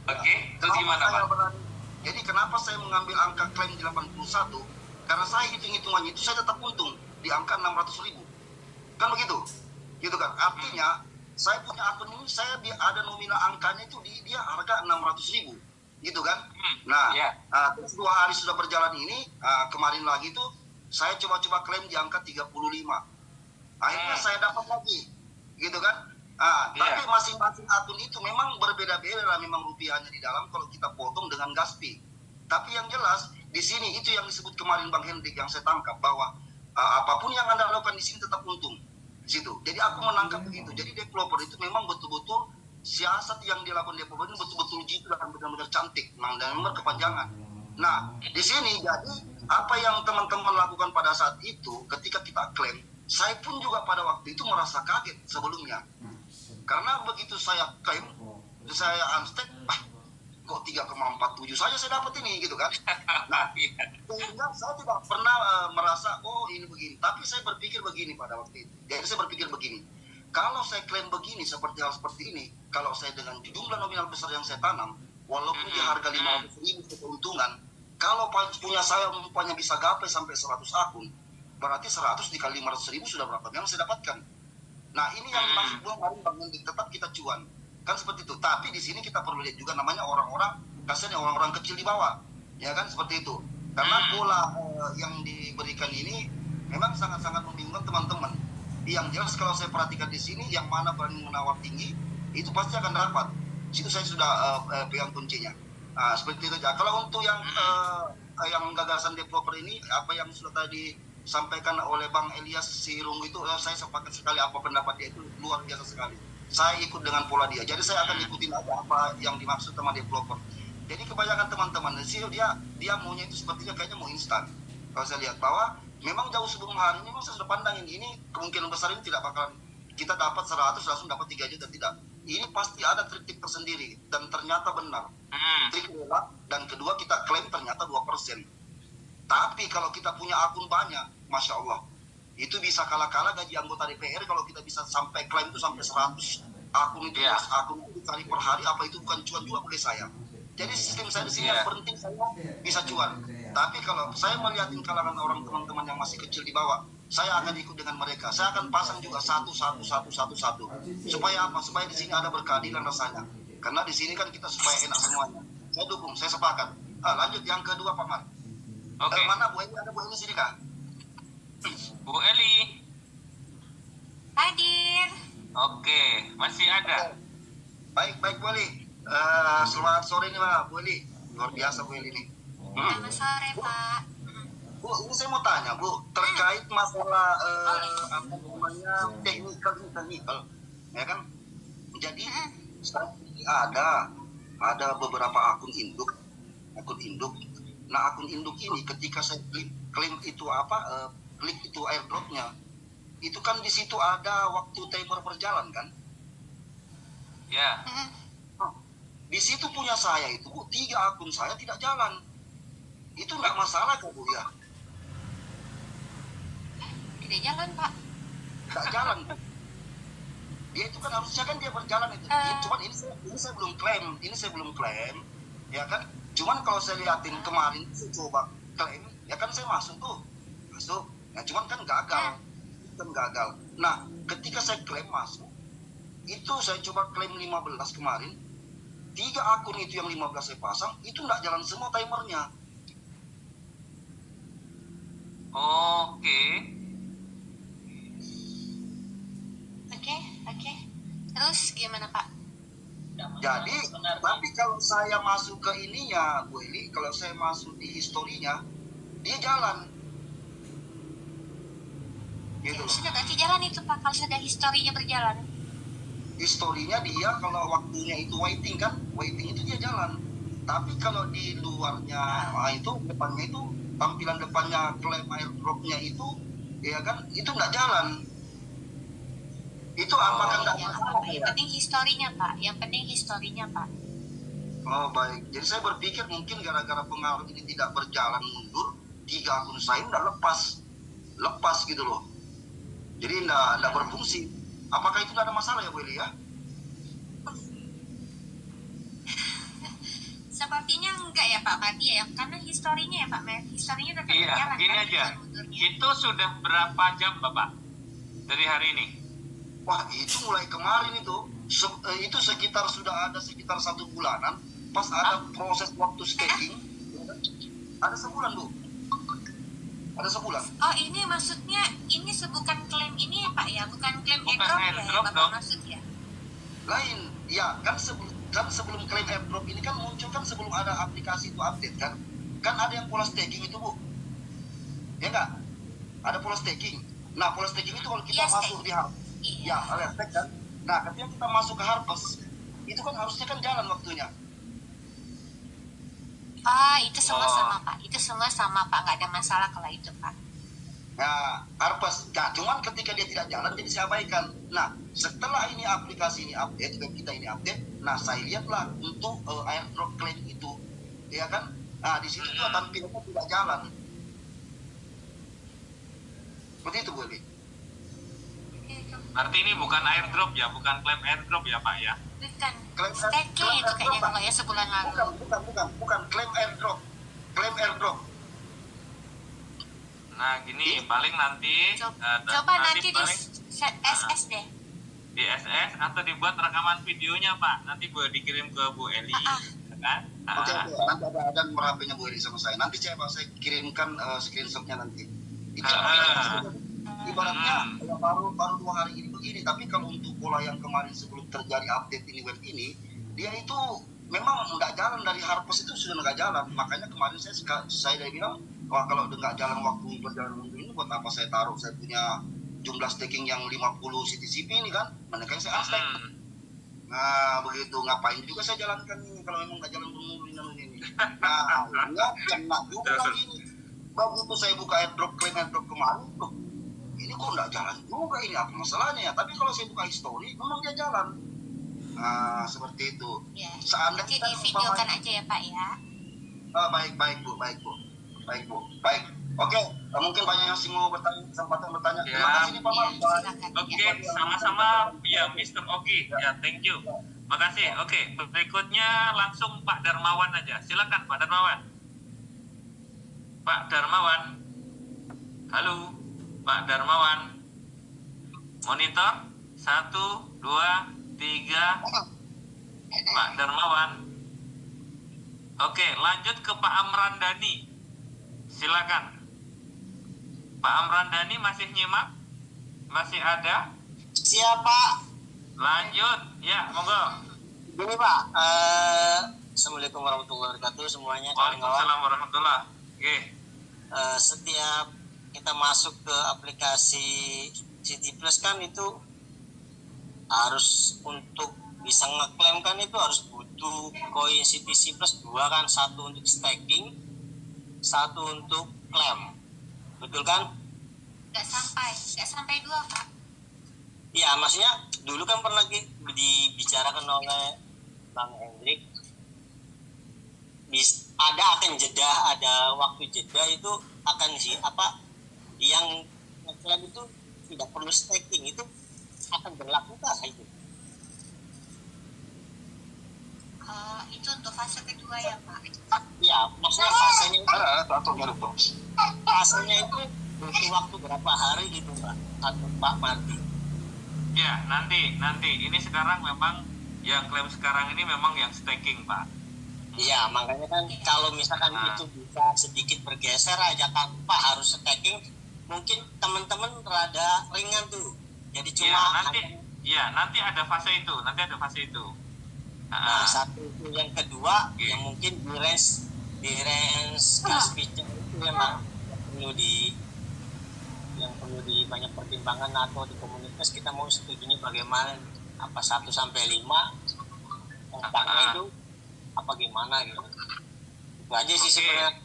Oke, terus gimana Pak? Jadi kenapa saya mengambil angka klaim di 81? Karena saya hitung-hitungannya itu saya tetap untung di angka 600.000. Kan begitu? Gitu kan? Artinya saya punya akun ini, saya ada nominal angkanya itu dia harga 600.000. Gitu kan? Nah, terus 2 hari sudah berjalan ini, kemarin lagi tuh saya coba-coba klaim di angka 35. Akhirnya saya dapat lagi. Gitu kan? Tapi masing-masing akun itu memang berbeda-beda memang rupiahnya di dalam kalau kita potong dengan gas fee. Tapi yang jelas di sini itu yang disebut kemarin Bang Hendrik yang saya tangkap bahwa apapun yang Anda lakukan di sini tetap untung. Di situ. Jadi aku menangkap begitu. Jadi developer itu memang betul-betul siasat yang dilakukan developer ini betul-betul jitu dan benar-benar cantik, dan benar kepanjangan. Nah, di sini jadi apa yang teman-teman lakukan pada saat itu ketika kita klaim, saya pun juga pada waktu itu merasa kaget sebelumnya. Karena begitu saya klaim, saya unstack, kok 3,47 saja saya dapat ini gitu kan. Nah, sehingga saya tidak pernah merasa oh ini begini. Tapi saya berpikir begini pada waktu itu. Jadi saya berpikir begini, kalau saya klaim begini seperti hal seperti ini, kalau saya dengan jumlah nominal besar yang saya tanam, walaupun di harga 500.000 keuntungan, kalau punya saya umpamanya bisa gapai sampai 100 akun, berarti 100 dikali 500.000 sudah berapa yang saya dapatkan. Nah ini yang dimaksud Bang Hendik, tetap kita cuan. Kan seperti itu. Tapi di sini kita perlu lihat juga namanya orang-orang, kasarnya orang-orang kecil di bawah. Ya kan seperti itu. Karena pola yang diberikan ini memang sangat-sangat membingungkan teman-teman. Yang jelas kalau saya perhatikan di sini, yang mana berani menawar tinggi, itu pasti akan dapat. Situ saya sudah pegang kuncinya. Nah, seperti itu aja. Kalau untuk yang gagasan developer ini, apa yang sudah tadi sampaikan oleh Bang Elias Sirung itu, saya sepakat sekali apa pendapat dia itu luar biasa sekali. Saya ikut dengan pola dia. Jadi saya akan ikutin apa yang dimaksud sama developer. Jadi kebanyakan teman-teman di sini dia maunya itu sepertinya kayaknya mau instan. Kalau saya lihat bahwa memang jauh sebelum hari ini memang saya sudah pandang ini kemungkinan besar ini tidak bakalan kita dapat 100 langsung dapat 3 juta, tidak. Ini pasti ada trik-trik tersendiri dan ternyata benar. Trik lelang dan kedua kita klaim ternyata 2%. Tapi kalau kita punya akun banyak, Masya Allah, itu bisa kalah-kalah gaji anggota DPR kalau kita bisa sampai klaim itu sampai 100 akun itu. Akun itu dicari per hari, apa itu bukan cuan juga bagi saya. Jadi sistem saya di sini yang penting saya bisa cuan. Tapi kalau saya melihatin kalangan orang teman-teman yang masih kecil di bawah, saya akan ikut dengan mereka. Saya akan pasang juga satu. Supaya apa? Supaya di sini ada berkeadilan rasanya. Karena di sini kan kita supaya enak semuanya. Saya dukung, saya sepakat. Lanjut yang kedua Pak Mar. Oke. Mana Bu Eli? Ada Bu Eli sini kak? Bu Eli. Hadir. Oke, masih ada. Baik Bu Eli. Selamat sore nih Pak Bu Eli. Luar biasa Bu Eli nih. Selamat sore, Pak. Bu, ini saya mau tanya Bu, terkait masalah apa namanya teknikal, ya kan? Jadi sekarang ini ada beberapa akun induk. Nah akun induk ini ketika saya klik itu klik itu airdropnya, itu kan di situ ada waktu timer berjalan kan? Ya. Di situ punya saya itu Bu, 3 akun saya tidak jalan. Itu nggak masalah kok Bu ya? Tidak jalan, Pak. Nggak jalan Bu. Dia itu kan harusnya kan dia berjalan itu. Cuman ini saya belum klaim, ya kan? Cuman kalau saya liatin kemarin saya coba klaim, ya kan saya masuk. Nah cuman kan gagal. Nah ketika saya klaim masuk, itu saya coba klaim 15 kemarin, 3 akun itu yang 15 saya pasang, itu nggak jalan semua timernya. Oke. Oke. Terus gimana, Pak? Jadi, tapi kalau saya masuk ke ininya, Bu Eli, kalau saya masuk di historinya, dia jalan. Gitu loh. Sudah berarti jalan itu, Pak, kalau sudah historinya berjalan. Historinya dia kalau waktunya itu waiting itu dia jalan. Tapi kalau di luarnya, itu depannya itu, tampilan depannya klaim airdropnya itu, ya kan, itu nggak jalan. Itu apakah nggak masalah ya? Yang penting historinya, Pak. Oh baik, jadi saya berpikir mungkin gara-gara pengaruh ini tidak berjalan mundur, 3 akun saya udah lepas gitu loh. Jadi nggak berfungsi. Apakah itu nggak ada masalah ya Bu Eli ya? Sepertinya enggak ya Pak Mati ya, karena historinya ya Pak, historinya tetap Iya, berjalan. gini kan, aja. mundurnya. Itu sudah berapa jam Bapak dari hari ini? Wah itu mulai kemarin itu sekitar 1 bulanan. Pas ada proses waktu staking, ada sebulan Bu. Ada sebulan. Oh ini maksudnya ini bukan klaim ini ya Pak ya, bukan klaim Bukan airdrop ya, airdrop Bapak dong. maksudnya. Lain, ya kan sebelum klaim airdrop ini kan muncul kan sebelum ada aplikasi itu update kan. Kan ada yang pola staking itu Bu. Ya enggak? Ada pola staking. Nah pola staking itu kalau kita masuk di Harvest, ya alias stake kan. Nah ketika kita masuk ke Harvest, itu kan harusnya kan jalan waktunya. Itu semua sama Pak, nggak ada masalah kalau itu Pak. Nah, Harvest, nah cuman ketika dia tidak jalan jadi saya abaikan. Nah, setelah ini aplikasi ini update, web kita ini update, nah saya lihatlah untuk airdrop claim itu, ya kan? Nah, di situ juga tampilannya tidak jalan. Seperti itu, Bu Eli. Berarti ini bukan airdrop ya, bukan klaim airdrop ya Pak ya? Bukan, Klaim staking itu kayaknya airdrop, kalau ya sebulan lalu. Bukan klaim airdrop. Klaim airdrop. Nah gini, paling nanti Coba nanti di paling SS deh. di SS atau dibuat rekaman videonya Pak, nanti gue dikirim ke Bu Eli, kan? Oke, nanti ada nomor HP-nya Bu Eli sama saya. Nanti saya kirimkan screenshot-nya nanti. Itu ibaratnya ya baru 2 hari ini begini, tapi kalau untuk pola yang kemarin sebelum terjadi update ini web ini, dia itu memang nggak jalan dari Harvest itu sudah nggak jalan. Makanya kemarin saya udah bilang, wah kalau udah nggak jalan waktu berjalan mundur ini buat apa saya taruh saya punya jumlah staking yang 50 CTCP ini kan, mereka saya unstake. Nah begitu, ngapain juga saya jalankan ini kalau memang nggak jalan mundur ini. Nah nggak kena juga lagi ini. Begitu saya buka airdrop claim airdrop kemarin, loh ini kok nggak jalan juga, ini apa masalahnya ya? Tapi kalau saya buka history memang dia jalan. Nah seperti itu. Ya. Seandainya Nanti divideokan aja ya Pak ya. Baik Bu. Oke, mungkin banyak yang mau kesempatan bertanya. Terima kasih nih Pak Mar. Oke, sama-sama ya Mr. Ogi. Ya, thank you. Makasih. Oke, berikutnya langsung Pak Darmawan aja. Silakan Pak Darmawan. Pak Darmawan. Halo, Pak Darmawan. Monitor 1, 2, 3. Pak Darmawan. Oke, lanjut ke Pak Amrandani. Silakan. Pak Amrandani masih nyimak? Masih ada? Siapa? Lanjut, ya, monggo. Gini Pak, Assalamualaikum warahmatullahi wabarakatuh semuanya. Waalaikumsalam warahmatullahi. Oke. Setiap kita masuk ke aplikasi City Plus kan itu harus untuk bisa ngeklaim kan itu harus butuh koin CTC Plus 2 kan, satu untuk staking, satu untuk klaim, betul kan? Nggak sampai 2 Pak. Iya, maksudnya dulu kan pernah dibicarakan oleh Bang Hendrik, ada akan jeda, ada waktu jeda itu akan yang ngeklaim itu tidak perlu staking, itu akan berlaku kah itu? Itu untuk fase kedua ya Pak. Iya, maksudnya fasenya itu butuh waktu berapa hari gitu Pak, atau Pak Mardi? Ya, nanti. Ini sekarang memang yang klaim sekarang ini memang yang staking, Pak. Iya, makanya kan kalau misalkan itu bisa sedikit bergeser aja kan Pak harus staking, mungkin teman-teman rada ringan tuh. Jadi cuma nanti ada fase itu, Nah, satu itu yang kedua yang mungkin di range cash feature itu memang yang perlu di banyak pertimbangan atau di komunitas kita mau setujunya bagaimana, apa 1 sampai 5 tentangnya itu apa gimana gitu. Itu aja sih sebenarnya.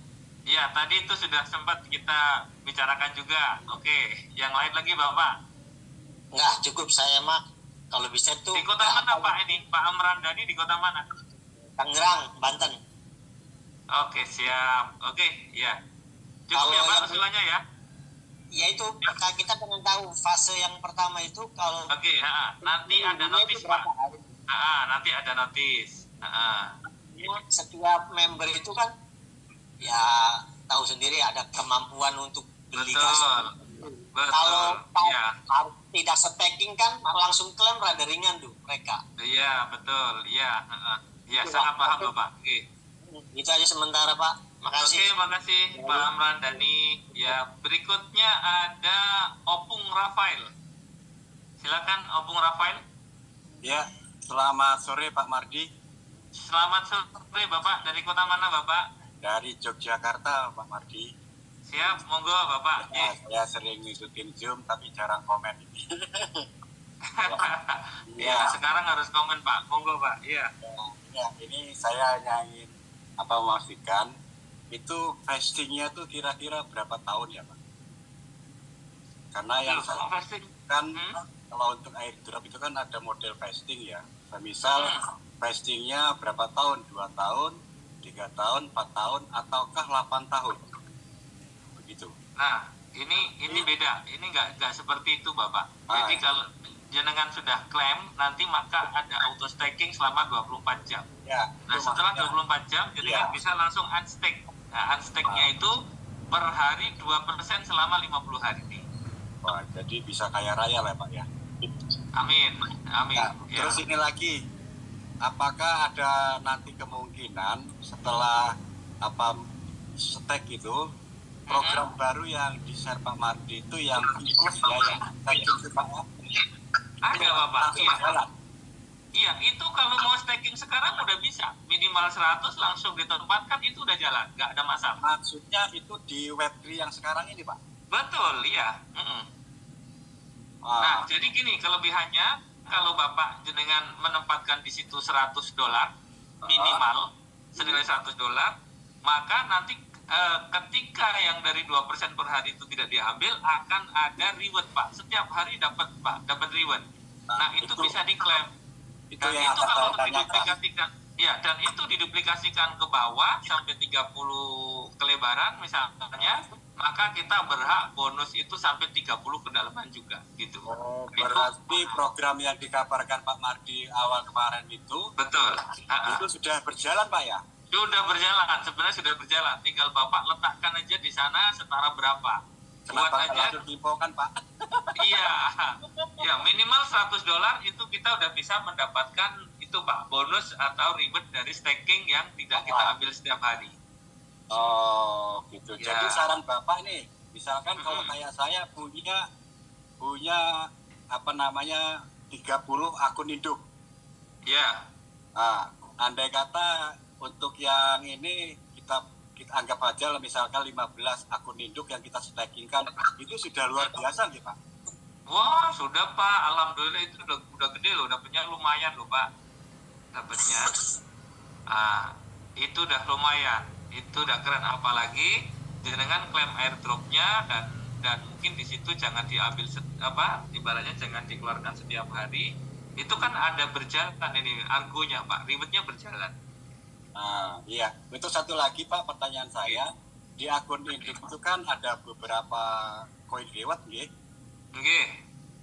Ya, tadi itu sudah sempat kita bicarakan juga. Oke, yang lain lagi Bapak? Enggak, cukup saya mah kalau bisa tuh. Di kota mana Pak ini? Pak Amran Dhani di kota mana? Tangerang, Banten. Oke, siap. Oke, ya. Cukup Kalau ya Pak yang usulannya ya? Ya itu, kita pengen tahu fase yang pertama itu kalau. Oke, nanti ada notis Pak. Nanti ada notis. Setiap member itu kan ya tahu sendiri ada kemampuan untuk beli gas. Kalau harus tidak staking kan langsung klaim rada ringan tuh mereka. Iya, betul. Iya, sangat paham Bapak. Oke. Itu aja sementara Pak. Makasih. Oke, makasih Pak Amran Dhani. Ya, berikutnya ada Opung Rafael. Silakan Opung Rafael. Ya, selamat sore Pak Mardi. Selamat sore Bapak. Dari kota mana Bapak? Dari Yogyakarta Pak Mardi. Siap, monggo Bapak. Ya, saya sering ngikutin Zoom tapi jarang komen ini. Ya, sekarang harus komen Pak. Monggo Pak. Iya. Ya, ini saya hanya ingin memastikan itu vestingnya tuh kira-kira berapa tahun ya Pak? Karena yang saya kan kalau untuk airdrop itu kan ada model vesting ya. Misal vestingnya berapa tahun? 2 tahun, 3 tahun, 4 tahun, ataukah 8 tahun? Begitu. Nah, ini beda. Ini nggak seperti itu Bapak. Jadi kalau jenengan sudah klaim, nanti maka ada auto staking selama 24 jam. Ya, nah, setelah 24 jam, jenengan bisa langsung unstake. Nah, unstake-nya itu per hari 2% selama 50 hari. Wah, jadi bisa kaya raya lah Pak ya. Amin. Nah, terus ini lagi, apakah ada nanti kemungkinan setelah stake itu program baru yang di-share Pak Mardi itu yang plus ya, yang staking itu Pak? Ada Bapak. Iya, itu kalau mau staking sekarang udah bisa. Minimal 100 langsung ditempatkan, itu udah jalan, nggak ada masalah. Maksudnya itu di Web3 yang sekarang ini Pak? Betul, iya. Nah, jadi gini kelebihannya, kalau Bapak jenengan menempatkan di situ $100 minimal, senilai $100, maka nanti ketika yang dari 2% per hari itu tidak diambil, akan ada reward Pak. Setiap hari dapat reward. Nah, itu bisa diklaim. Dan itu kalau diduplikasikan, ya, dan itu diduplikasikan ke bawah sampai 30 kelebaran misalnya, maka kita berhak bonus itu sampai 30 kedalaman juga gitu. Oh, berarti program yang dikabarkan Pak Mardi awal kemarin itu betul. Itu sudah berjalan Pak ya? Sudah berjalan, sebenarnya sudah berjalan. Tinggal Bapak letakkan aja di sana setara berapa. Kenapa buat aja langsung diinfokan Pak? Iya, ya minimal $100 itu kita udah bisa mendapatkan itu Pak, bonus atau reward dari staking yang tidak kita ambil setiap hari. Oh gitu. Ya. Jadi saran Bapak nih, misalkan kalau kayak saya punya 3 30 akun induk. Ya. Nah, andai kata untuk yang ini kita anggap aja misalkan 15 akun induk yang kita stakingkan, itu sudah luar biasa nih Pak. Wah, sudah Pak, alhamdulillah itu udah gede loh, dapatnya lumayan loh Pak. Dapatnya. Itu udah lumayan. Itu udah keren, apalagi dengan klaim airdropnya dan mungkin di situ jangan diambil ibaratnya jangan dikeluarkan setiap hari. Itu kan ada berjalan ini argonya Pak, ribetnya berjalan. Iya, itu satu lagi Pak, pertanyaan saya, di akun induk itu kan ada beberapa koin reward nggih. Nggih.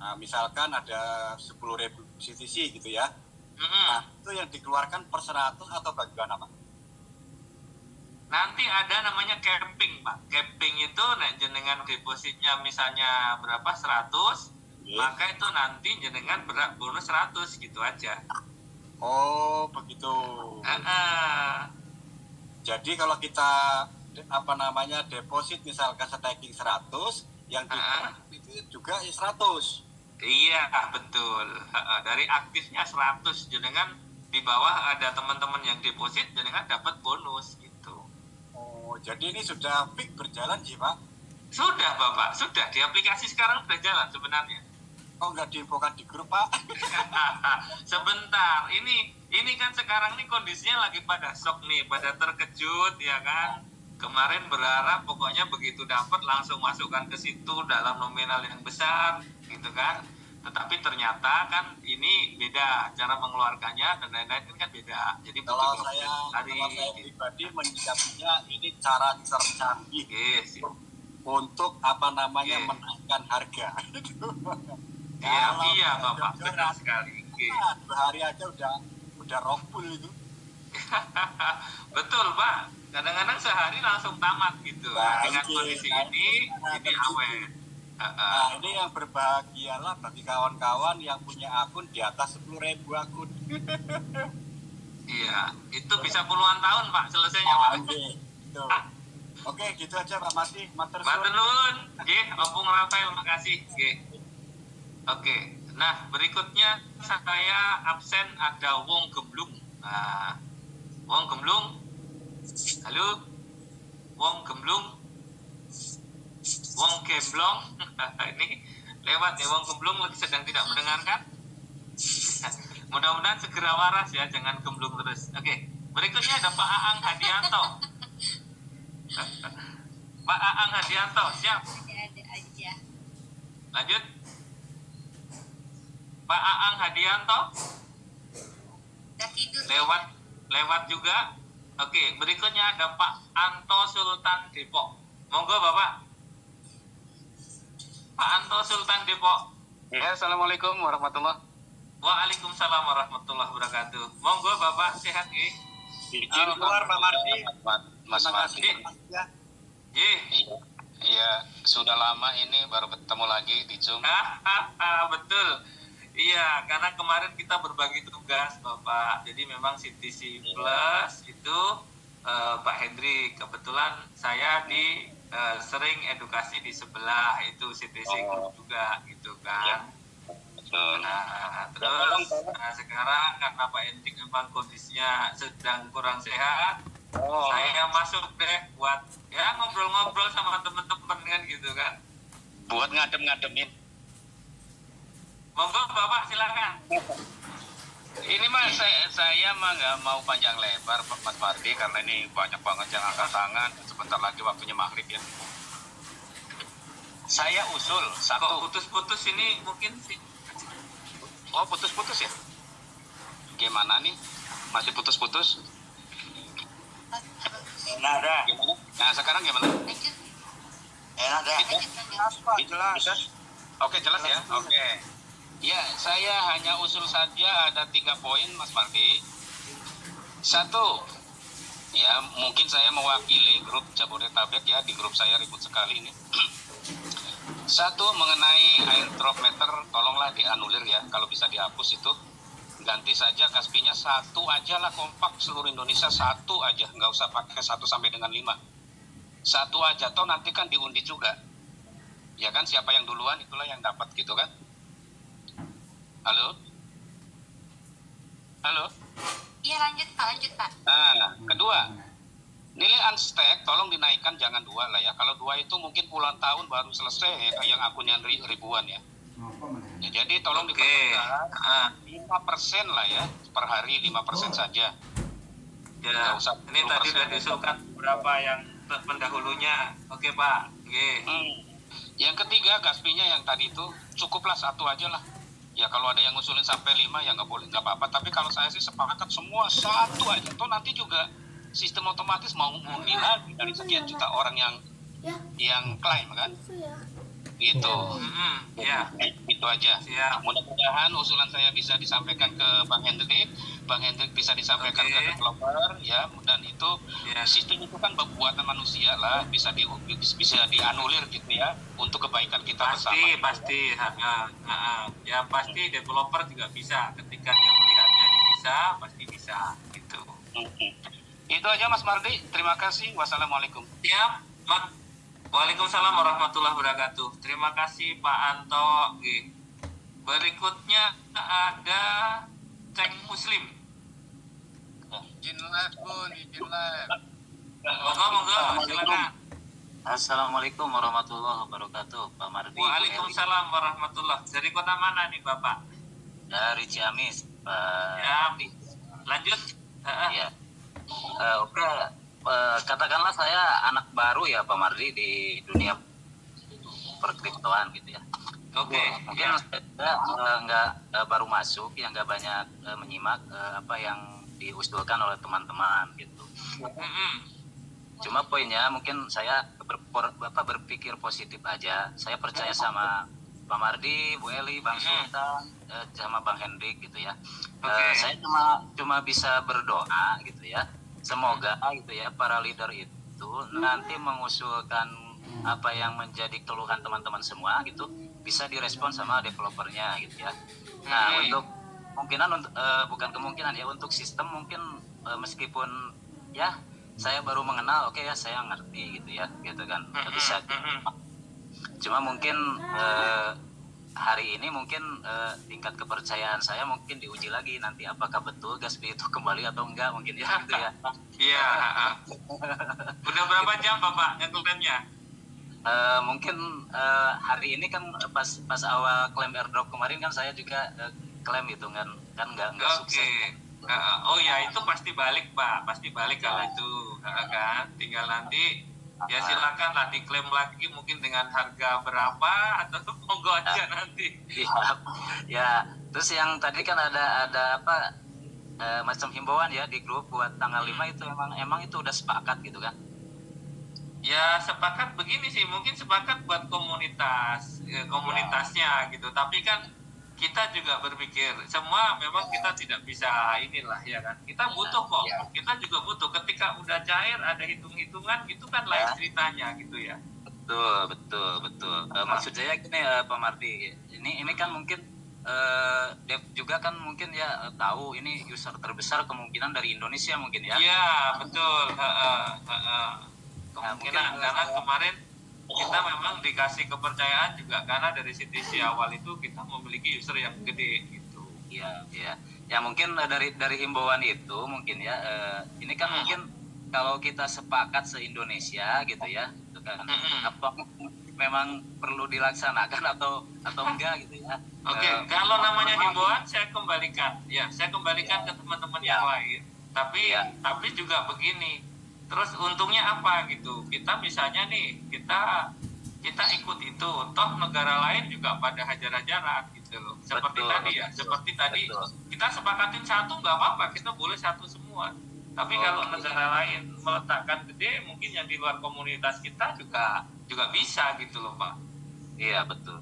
Nah, misalkan ada 10.000 CTC gitu ya. Nah, itu yang dikeluarkan per 100 atau bagaimana Pak? Nanti ada namanya capping Pak. Capping itu jenengan depositnya misalnya berapa 100, maka itu nanti jenengan berat bonus 100 gitu aja. Oh begitu. Jadi kalau kita deposit misalkan staking 100, yang itu juga 100. Iya betul. Dari aktifnya 100, jenengan di bawah ada teman-teman yang deposit, jenengan dapat bonus gitu. Oh jadi ini sudah fix berjalan sih Pak? Sudah Bapak, sudah di aplikasi sekarang sudah jalan sebenarnya. Oh nggak diinfokan di grup Pak? Sebentar, ini kan sekarang nih kondisinya lagi pada shock nih, pada terkejut ya kan. Kemarin berharap pokoknya begitu dapat langsung masukkan ke situ dalam nominal yang besar gitu kan. Tetapi ternyata kan ini beda cara mengeluarkannya dan lain-lain kan beda. Jadi kalau saya pribadi menyikapinya ini cara tercanggih untuk menaikkan harga. Iya Bapak, benar sekali. 2 hari aja udah rockpool itu. Betul Pak, kadang-kadang sehari langsung tamat gitu. Dengan kondisi ini awet. Nah ini yang berbahagialah bagi kawan-kawan yang punya akun di atas 10.000 akun. Iya, itu bisa puluhan tahun Pak selesainya Pak. Oke, gitu aja Pak Mati. Matur nuwun. Nggih, Opung Rafael, makasih. Nggih. Oke. Nah, berikutnya saya absen ada Wong Gemblung. Nah, Wong Gemblung. Halo. Wong Gemblung. Wong Gemblong. Ini lewat ya, Wong Gemblung sedang tidak mendengarkan. Mudah-mudahan segera waras ya, jangan gemblung terus. Oke. Berikutnya ada Pak Aang Hadianto. Pak Aang Hadianto, siap? Ada aja. Lanjut. Pak Aang Hadianto. Udah tidur. Lewat juga. Oke, berikutnya ada Pak Anto Sultan Depok. Monggo Bapak. Pak Anto Sultan Depok. Ya, Assalamualaikum warahmatullahi. Waalaikumsalam warahmatullahi wabarakatuh. Monggo Bapak, sehat nggih? Izin keluar Pak Mardi. Mas Mardi. Iya, sudah lama ini baru ketemu lagi di Zoom. Betul. Iya, karena kemarin kita berbagi tugas Bapak. Jadi memang CTC Plus itu Pak Hendrik. Kebetulan saya sering edukasi di sebelah itu CTC Group juga gitu kan. Betul. Nah, terus sekarang karena Pak Hendrik memang kondisinya sedang kurang sehat, saya masuk deh buat ya ngobrol-ngobrol sama teman-teman kan gitu kan. Buat ngadem-ngademin. Monggo Bapak silakan. Ini Mas, saya mah nggak mau panjang lebar Mas Mardi karena ini banyak banget yang angkat tangan. Sebentar lagi waktunya maghrib ya. Saya usul satu. Putus-putus ini mungkin sih. Oh putus-putus ya? Gimana nih? Masih putus-putus? Enak dah. Gimana? Nah sekarang gimana? Enak dah. Jelas. Oke jelas ya. Oke. Ya, saya hanya usul saja ada 3 poin, Mas Mardi. 1, ya mungkin saya mewakili grup Jabodetabek ya, di grup saya ribut sekali ini. 1, mengenai airdrop meter, tolonglah dianulir ya, kalau bisa dihapus itu. Ganti saja Kaspinya 1 aja lah, kompak seluruh Indonesia 1 aja, nggak usah pakai 1 sampai dengan 5. 1 aja, toh nanti kan diundi juga. Ya kan, siapa yang duluan itulah yang dapat gitu kan. Halo? Halo? Iya lanjut Pak. Nah, kedua, nilai unstack tolong dinaikkan, jangan 2 lah ya. Kalau 2 itu mungkin puluhan tahun baru selesai yang akunnya ribuan ya. Jadi tolong diperlukan 5% lah ya per hari, 5% saja. Ya, ini tadi sudah diusulkan berapa yang pendahulunya. Oke Pak. Yang ketiga, gas fee-nya yang tadi itu cukuplah 1 aja lah. Ya kalau ada yang ngusulin sampai 5 ya nggak boleh, nggak apa-apa. Tapi kalau saya sih sepakat semua 1 aja. Toh nanti juga sistem otomatis mau ngundi lagi dari sekian juta orang yang klaim kan. Gitu. Itu aja. Mudah-mudahan usulan saya bisa disampaikan ke Bang Hendrik bisa disampaikan ke developer ya, dan itu sistem itu kan buatan manusia lah, bisa dianulir gitu ya untuk kebaikan kita bersama. Pasti. Ya pasti developer juga bisa ketika dia melihatnya ini bisa, pasti bisa gitu. Itu aja Mas Mardi, terima kasih. Wassalamualaikum. Siap, Waalaikumsalam warahmatullahi wabarakatuh. Terima kasih Pak Anto. Berikutnya ada Ceng Muslim. Izin live Bun, izin live. Monggo, silakan. Assalamualaikum warahmatullahi wabarakatuh, Pak Mardi. Waalaikumsalam warahmatullahi. Dari kota mana nih Bapak? Dari Ciamis, Pak. Ya, lanjut. Ya. Oke, katakanlah saya anak baru ya Pak Mardi di dunia perkriptoan gitu ya. Oke. Mungkin saya nggak baru masuk, yang nggak banyak menyimak apa yang diusulkan oleh teman-teman gitu. Cuma poinnya mungkin saya berpikir positif aja. Saya percaya sama Pak Mardi, Bu Eli, Bang Sultan, sama Bang Hendrik gitu ya. Saya cuma bisa berdoa gitu ya. Semoga gitu ya para leader itu nanti mengusulkan apa yang menjadi keluhan teman-teman semua gitu bisa direspon sama developernya gitu ya. Nah untuk bukan kemungkinan ya, untuk sistem mungkin meskipun ya saya baru mengenal, oke ya saya ngerti gitu ya, gitu kan bisa. Cuma mungkin hari ini mungkin tingkat kepercayaan saya mungkin diuji lagi nanti, apakah betul gas fee itu kembali atau enggak mungkin ya gitu ya. Iya. Udah berapa jam Bapak ngeklaimnya? Mungkin hari ini kan pas awal klaim airdrop kemarin kan saya juga klaim itu kan nggak sukses. Oh ya itu pasti balik Pak, pasti balik kalau itu kan. Tinggal nanti ya silakan lah diklaim lagi mungkin dengan harga berapa atau monggo aja nanti. Ya terus yang tadi kan ada apa macam himbauan ya di grup buat tanggal 5 itu emang itu udah sepakat gitu kan? Ya sepakat begini sih, mungkin sepakat buat komunitasnya gitu, tapi kan kita juga berpikir semua memang kita tidak bisa inilah ya kan, kita butuh kok, kita juga butuh ketika udah cair ada hitung-hitungan gitu kan lain ceritanya gitu ya. Betul. Maksud saya gini Pak Mardi, ini kan mungkin Dev juga kan mungkin ya tahu ini user terbesar kemungkinan dari Indonesia mungkin ya. Iya betul. Kemungkinan karena kemarin kita memang dikasih kepercayaan juga karena dari sisi awal itu kita memiliki user yang gede gitu. Iya. Ya mungkin dari himbauan itu mungkin ya ini kan mungkin kalau kita sepakat se-Indonesia gitu ya, itu kan apa memang perlu dilaksanakan atau enggak gitu ya. Oke, kalau namanya himbauan saya kembalikan ke teman-teman yang lain. Tapi juga begini. Terus untungnya apa gitu? Kita misalnya nih, kita ikut itu, toh negara lain juga pada hajar-hajaran gitu loh. Seperti tadi kita sepakatin 1 nggak apa-apa, kita boleh 1 semua. Tapi kalau negara lain meletakkan gede, mungkin yang di luar komunitas kita juga bisa gitu loh Pak. Iya betul.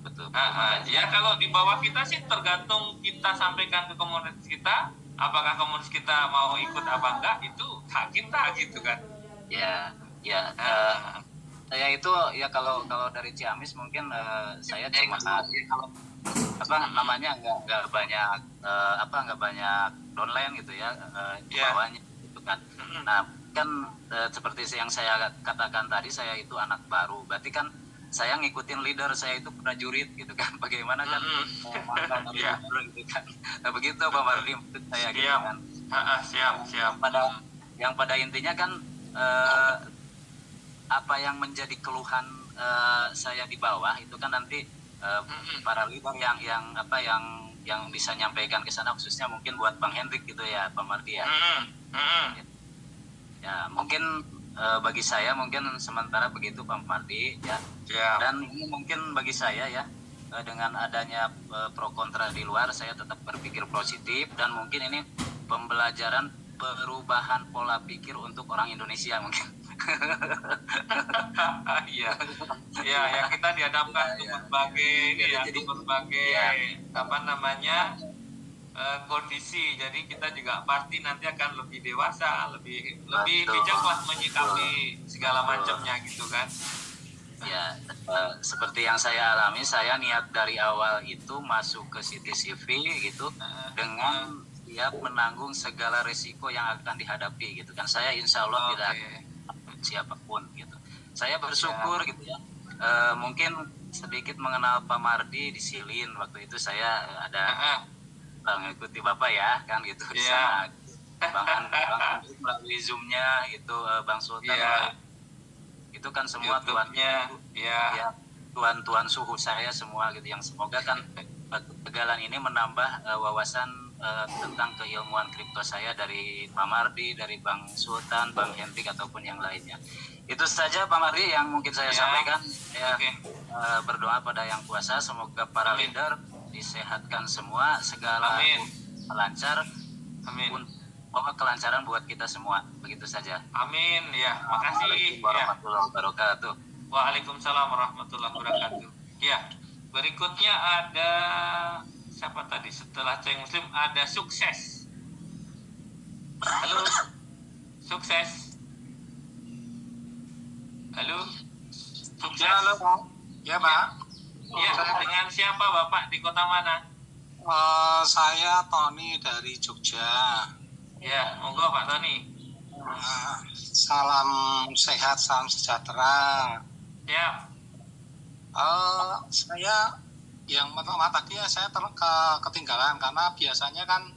Ya kalau di bawah kita sih tergantung kita sampaikan ke komunitas kita, apakah komunitas kita mau ikut apa enggak itu hak kita gitu kan. Saya itu ya kalau dari Ciamis mungkin saya cuma kalau apa namanya nggak banyak downline gitu ya di bawahnya gitu kan. Nah kan seperti yang saya katakan tadi, saya itu anak baru, berarti kan saya ngikutin leader saya itu prajurit gitu kan, bagaimana kan leader gitu kan. Nah, begitu Pak Mardi maksud saya gitu kan. Siap. Yang pada intinya kan apa yang menjadi keluhan saya di bawah itu kan nanti para leader yang bisa nyampaikan ke sana, khususnya mungkin buat Bang Hendrik gitu ya Pak Mardi ya. Ya mungkin bagi saya mungkin sementara begitu Pak Mardi ya. Dan ini mungkin bagi saya ya, dengan adanya pro kontra di luar, saya tetap berpikir positif dan mungkin ini pembelajaran perubahan pola pikir untuk orang Indonesia mungkin. Iya, yang kita dihadapkan untuk berbagai kondisi. Jadi kita juga pasti nanti akan lebih dewasa, lebih bijak lah menyikapi segala macamnya gitu kan. Ya, seperti yang saya alami, saya niat dari awal itu masuk ke City CV gitu dengan siap menanggung segala risiko yang akan dihadapi gitu kan. Saya insya Allah tidak siapapun gitu. Saya bersyukur gitu ya. Mungkin sedikit mengenal Pak Mardi di Silin, waktu itu saya ada mengikuti Bapak ya kan gitu. Sama Bang Hendrik melalui Zoom-nya gitu, Bang Sultan itu kan semua tuan suhu saya semua gitu, yang semoga kan kegalan ini menambah wawasan tentang keilmuan kripto saya dari Pak Mardi, dari Bang Sultan, Bang Hendrik ataupun yang lainnya. Itu saja Pak Mardi yang mungkin saya sampaikan. Berdoa pada Yang Kuasa, semoga para leader disehatkan semua, segala lancar. Pokoknya kelancaran buat kita semua. Begitu saja. Amin ya. Makasih. Assalamualaikum warahmatullahi wabarakatuh. Waalaikumsalam warahmatullahi wabarakatuh. Ya, berikutnya ada siapa tadi? Setelah Ceng Muslim ada Sukses. Halo. Sukses. Halo. Sukses. Halo, Pak. Ya, Pak. Ya, dengan siapa Bapak di kota mana? Saya Tony dari Jogja. Ya, monggo Pak Tony. Salam sehat, salam sejahtera. Ya. Saya yang pertama tadi saya ketinggalan karena biasanya kan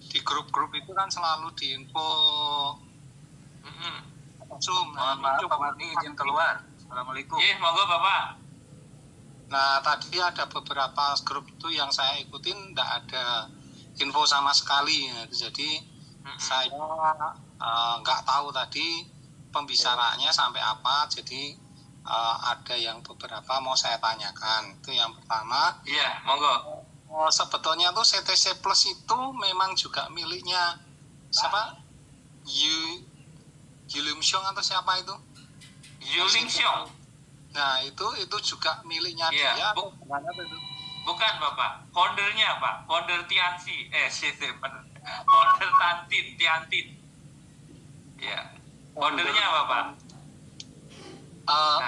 di grup-grup itu kan selalu diinfo Zoom. Maaf Pak Mardi izin keluar. Assalamualaikum. Iya, monggo Bapak. Nah, tadi ada beberapa grup itu yang saya ikutin tidak ada info sama sekali. Jadi saya nggak tahu tadi pembicaraannya sampai apa. Jadi ada yang beberapa mau saya tanyakan. Itu yang pertama. Iya, monggo. Sebetulnya tuh CTC Plus itu memang juga miliknya siapa? Yulim Xiong atau siapa itu? Yulim Xiong. Nah, itu juga miliknya dia. Bukan Bapak, foundernya Pak, founder Tianxi, founder Tiantin. Ya, foundernya Bapak.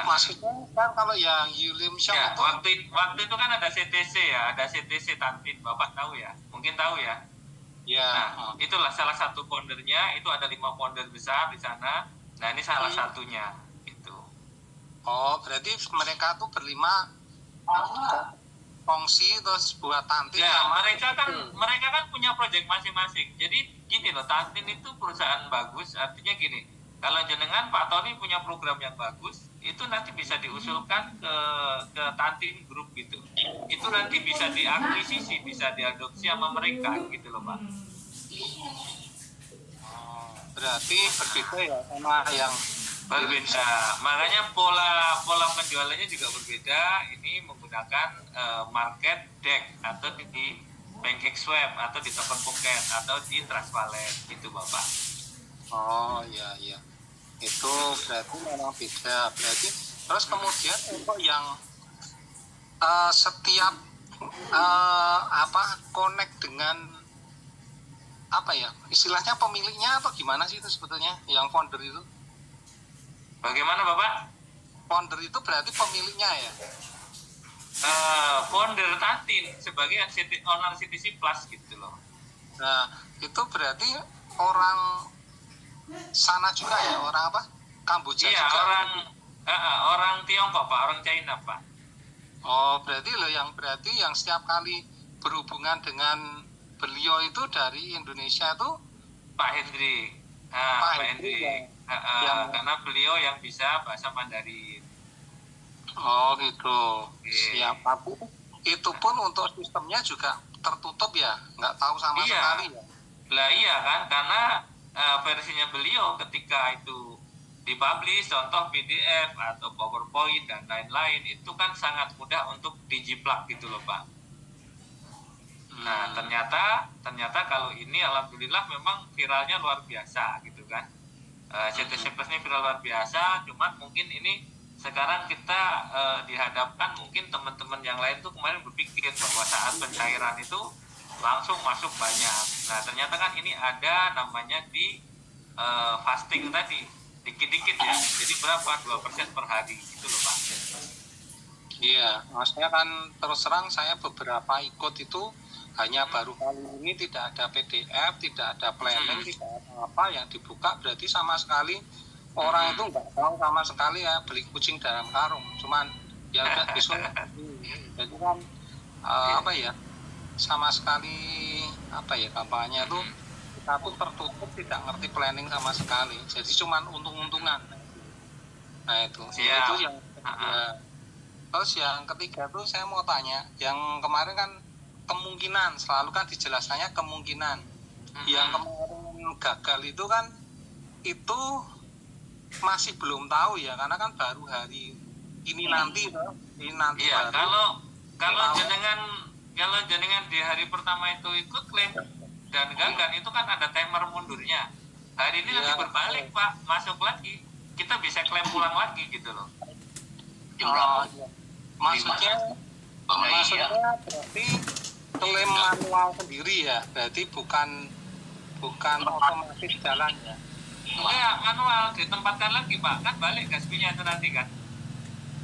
Maksudnya kan kalau yang Yulim Xiong ya, itu waktu itu kan ada CTC ya, ada CTC Tantin, Bapak tahu ya? Mungkin tahu ya. Ya. Nah, itulah salah satu foundernya, itu ada 5 founder besar di sana. Nah, ini salah satunya. Oh, berarti mereka tuh berlima kongsi terus buat Tantin. Ya, mereka kan punya proyek masing-masing. Jadi gini loh, Tantin itu perusahaan bagus. Artinya gini, kalau jenengan Pak Tony punya program yang bagus, itu nanti bisa diusulkan ke Tantin Group gitu. Itu nanti bisa diakuisisi, bisa diadopsi sama mereka gitu loh Pak. Berarti berbeda ya sama yang berbeda, makanya pola penjualannya juga berbeda. Ini menggunakan market deck atau di PancakeSwap atau di token pocket atau di Trust Wallet gitu Bapak. Oh iya, itu berarti memang beda. Berarti terus kemudian untuk yang setiap connect dengan apa ya istilahnya pemiliknya atau gimana sih itu sebetulnya yang founder itu? Bagaimana Bapak? Founder itu berarti pemiliknya ya? Founder Tantin sebagai owner CTC Plus gitu loh. Nah, itu berarti orang sana juga ya? Orang apa? Kamboja iya, juga? Orang Orang Tiongkok Pak, orang China Pak. Oh, berarti yang setiap kali berhubungan dengan beliau itu dari Indonesia itu Pak Hendrik. Pak Hendrik. Karena beliau yang bisa bahasa Mandarin. Oh gitu. Siap. Tapi itu pun untuk sistemnya juga tertutup ya, nggak tahu sama sekali ya. Lah iya kan, karena versinya beliau ketika itu dipublish, contoh PDF atau PowerPoint dan lain-lain, itu kan sangat mudah untuk dijiplak gitu loh Pak. Nah ternyata kalau ini alhamdulillah memang viralnya luar biasa gitu kan. CTC+-nya viral luar biasa, cuman mungkin ini sekarang kita dihadapkan, mungkin teman-teman yang lain tuh kemarin berpikir bahwa saat pencairan itu langsung masuk banyak. Nah ternyata kan ini ada namanya di fasting tadi, dikit-dikit ya, jadi berapa 2% per hari gitu loh Pak. Iya, maksudnya kan terus terang saya beberapa ikut itu hanya baru kali ini tidak ada PDF, tidak ada planning, tidak ada apa yang dibuka, berarti sama sekali orang itu nggak tahu sama sekali ya beli kucing dalam karung, cuman ya udah disuruh. Jadi kan apa ya, sama sekali apa ya kampanye itu kita pun tertutup, tidak ngerti planning sama sekali, jadi cuman untung-untungan. Nah itu yang ya. Terus yang ketiga tuh saya mau tanya, yang kemarin kan kemungkinan, selalu kan dijelaskannya kemungkinan. Yang kemarin gagal itu kan, itu masih belum tahu ya, karena kan baru hari ini nanti toh. Ini nanti iya, baru. Kalau jenengan di hari pertama itu ikut klaim dan gagal, itu kan ada timer mundurnya. Hari ini nanti berbalik Pak, masuk lagi. Kita bisa klaim pulang lagi gitu loh. Maksudnya berarti klaim manual sendiri ya, berarti bukan otomatis jalan ya. Enggak, manual, ditempatkan lagi Pak, kan balik gas fee-nya itu nanti kan.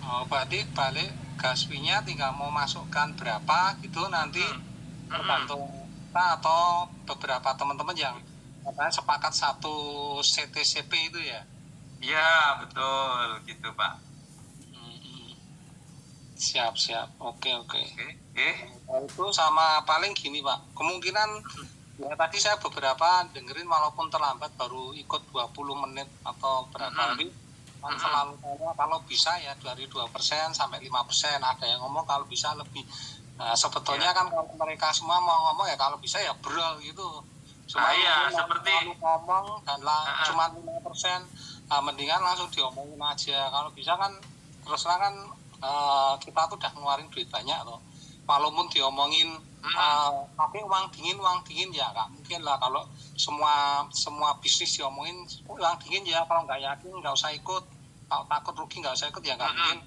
Oh, berarti balik gas fee-nya tinggal mau masukkan berapa gitu nanti tergantung kita atau beberapa teman-teman yang katanya sepakat satu CTCP itu ya. Iya, betul gitu Pak. Siap, oke. Itu sama paling gini Pak, kemungkinan ya tadi saya beberapa dengerin walaupun terlambat, baru ikut 20 menit atau berapa lebih, kan selalu kalau bisa ya dari 2% sampai 5%, ada yang ngomong kalau bisa lebih. Nah sebetulnya kan kalau mereka semua mau ngomong ya kalau bisa ya brol gitu, cuma seperti ngomong dan cuma 5%, mendingan langsung diomongin aja. Kalau bisa kan terus kan kita tuh udah ngeluarin duit banyak loh, walaupun diomongin pakai uang dingin ya nggak mungkin lah. Kalau semua bisnis diomongin uang dingin ya, kalau nggak yakin nggak usah ikut, kalau takut rugi nggak usah ikut ya, nggak mungkin,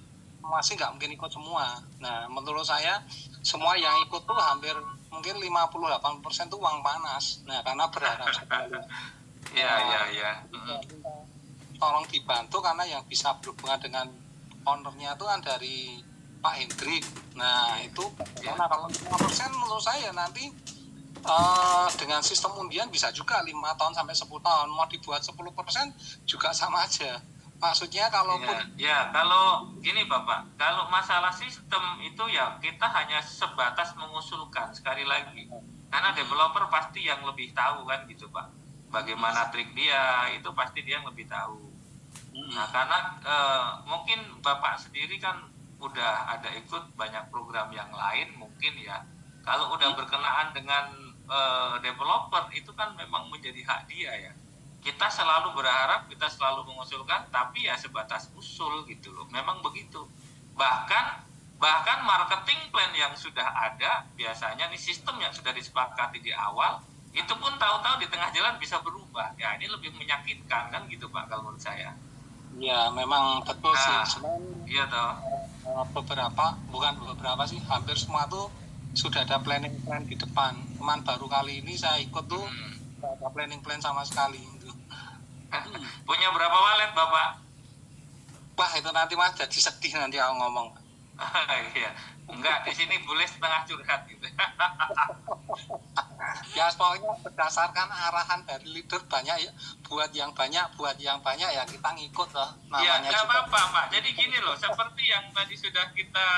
masih nggak mungkin ikut semua. Nah menurut saya semua yang ikut tuh hampir mungkin 58% tuh uang panas. Nah karena berharap sekali. Iya. Tolong dibantu, karena yang bisa berhubungan dengan ownernya itu kan dari Pak Hendrik. Nah itu karena kalau 5% menurut saya nanti dengan sistem undian bisa juga 5 tahun sampai 10 tahun, mau dibuat 10% juga sama aja. Maksudnya kalaupun kalau gini Bapak, kalau masalah sistem itu ya kita hanya sebatas mengusulkan, sekali lagi karena developer pasti yang lebih tahu kan gitu Pak, bagaimana trik dia, itu pasti dia yang lebih tahu. Nah karena mungkin Bapak sendiri kan udah ada ikut banyak program yang lain mungkin ya, kalau udah berkenaan dengan developer itu kan memang menjadi hak dia ya. Kita selalu berharap, kita selalu mengusulkan, tapi ya sebatas usul gitu loh, memang begitu. Bahkan marketing plan yang sudah ada, biasanya nih sistem yang sudah disepakati di awal, itu pun tahu-tahu di tengah jalan bisa berubah. Ya ini lebih menyakitkan kan gitu Pak kalau menurut saya. Ya memang betul sih. Iya toh. Bukan beberapa sih, hampir semua tuh sudah ada planning plan di depan. Cuman baru kali ini saya ikut tuh tidak ada planning plan sama sekali. Punya berapa walet Bapak? Wah itu nanti Mas jadi sedih nanti aku ngomong. Iya, enggak, di sini boleh setengah curhat gitu. Ya pokoknya berdasarkan arahan dari leader banyak ya, buat yang banyak ya kita ngikut loh. Ya, Namanya nggak juga. apa-apa, Pak. Jadi gini loh, seperti yang tadi sudah kita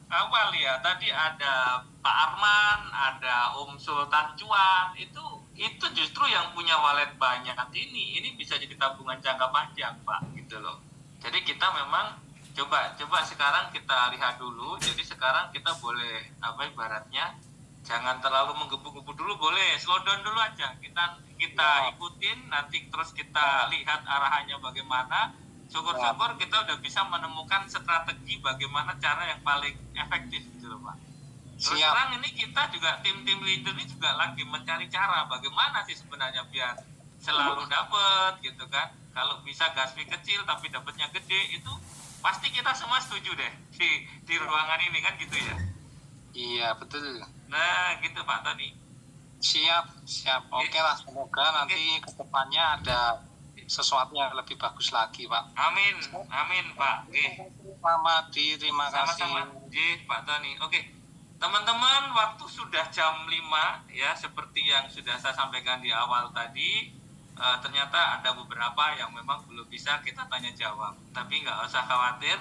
awal ya, tadi ada Pak Arman, ada Om Sultan Cuan, itu justru yang punya walet banyak ini bisa jadi tabungan jangka panjang, Pak, gitu loh. Jadi kita memang coba sekarang kita lihat dulu. Jadi sekarang kita boleh ibaratnya jangan terlalu menggebu-gebu dulu, boleh slow down dulu aja. Kita ikutin, nanti terus kita lihat arahannya bagaimana. Syukur-syukur kita udah bisa menemukan strategi bagaimana cara yang paling efektif gitu loh, Pak. Terus terang ini kita juga tim leader ini juga lagi mencari cara bagaimana sih sebenarnya biar selalu dapet gitu kan. Kalau bisa gas fee kecil tapi dapatnya gede, itu pasti kita semua setuju deh di ruangan ini kan gitu ya. Iya betul. Nah gitu Pak tadi. Siap. Oke lah, semoga nanti kedepannya ada sesuatu yang lebih bagus lagi, Pak. Amin Pak. Selamat terima kasih. Sama-sama Pak Tony. Oke. Teman-teman, waktu sudah jam 5 ya, seperti yang sudah saya sampaikan di awal tadi. Ternyata ada beberapa yang memang belum bisa kita tanya jawab, tapi nggak usah khawatir,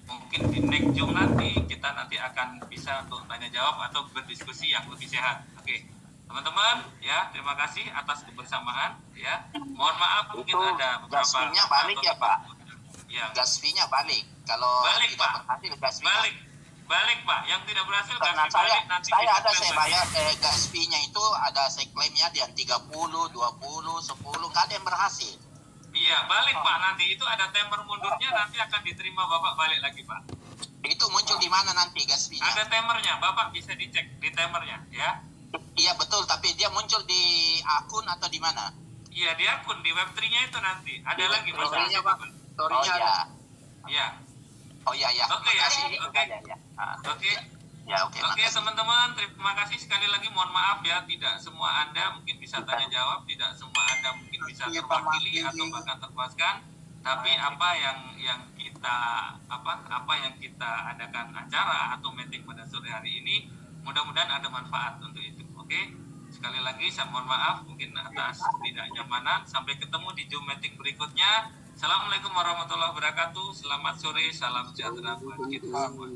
mungkin di next Zoom nanti kita akan bisa untuk tanya jawab atau berdiskusi yang lebih sehat. Oke, teman-teman ya, terima kasih atas kebersamaan ya. Mohon maaf mungkin ada beberapa gasfinya balik ya Pak. Ya. Gasfinya balik. Kalau balik Pak. Berhasil balik Pak, yang tidak berhasil karena gas balik nanti saya ada klaim saya bayar gas fee-nya itu ada saya klaimnya di 30, 20, 10 nggak ada yang berhasil. Iya balik Pak, nanti itu ada timer mundurnya, nanti akan diterima Bapak balik lagi Pak. Itu muncul di mana nanti gas fee-nya? Ada timernya, Bapak bisa dicek di timernya ya. Iya betul, tapi dia muncul di akun atau di mana? Iya di akun, di Web3-nya itu nanti ada lagi story-nya Pak. Story-nya ada. Iya. Oh iya ya. Oke ya. Oke. Ya oke. Oke teman-teman, terima kasih sekali lagi. Mohon maaf ya, tidak semua Anda mungkin bisa tanya jawab, tidak semua Anda mungkin bisa terwakili atau bahkan terpuaskan. Tapi apa yang kita adakan acara atau meeting pada sore hari ini, mudah-mudahan ada manfaat untuk itu. Oke. Sekali lagi saya mohon maaf mungkin atas tidak nyamanan. Sampai ketemu di Zoom meeting berikutnya. Assalamualaikum warahmatullahi wabarakatuh. Selamat sore, salam sejahtera buat kita semua.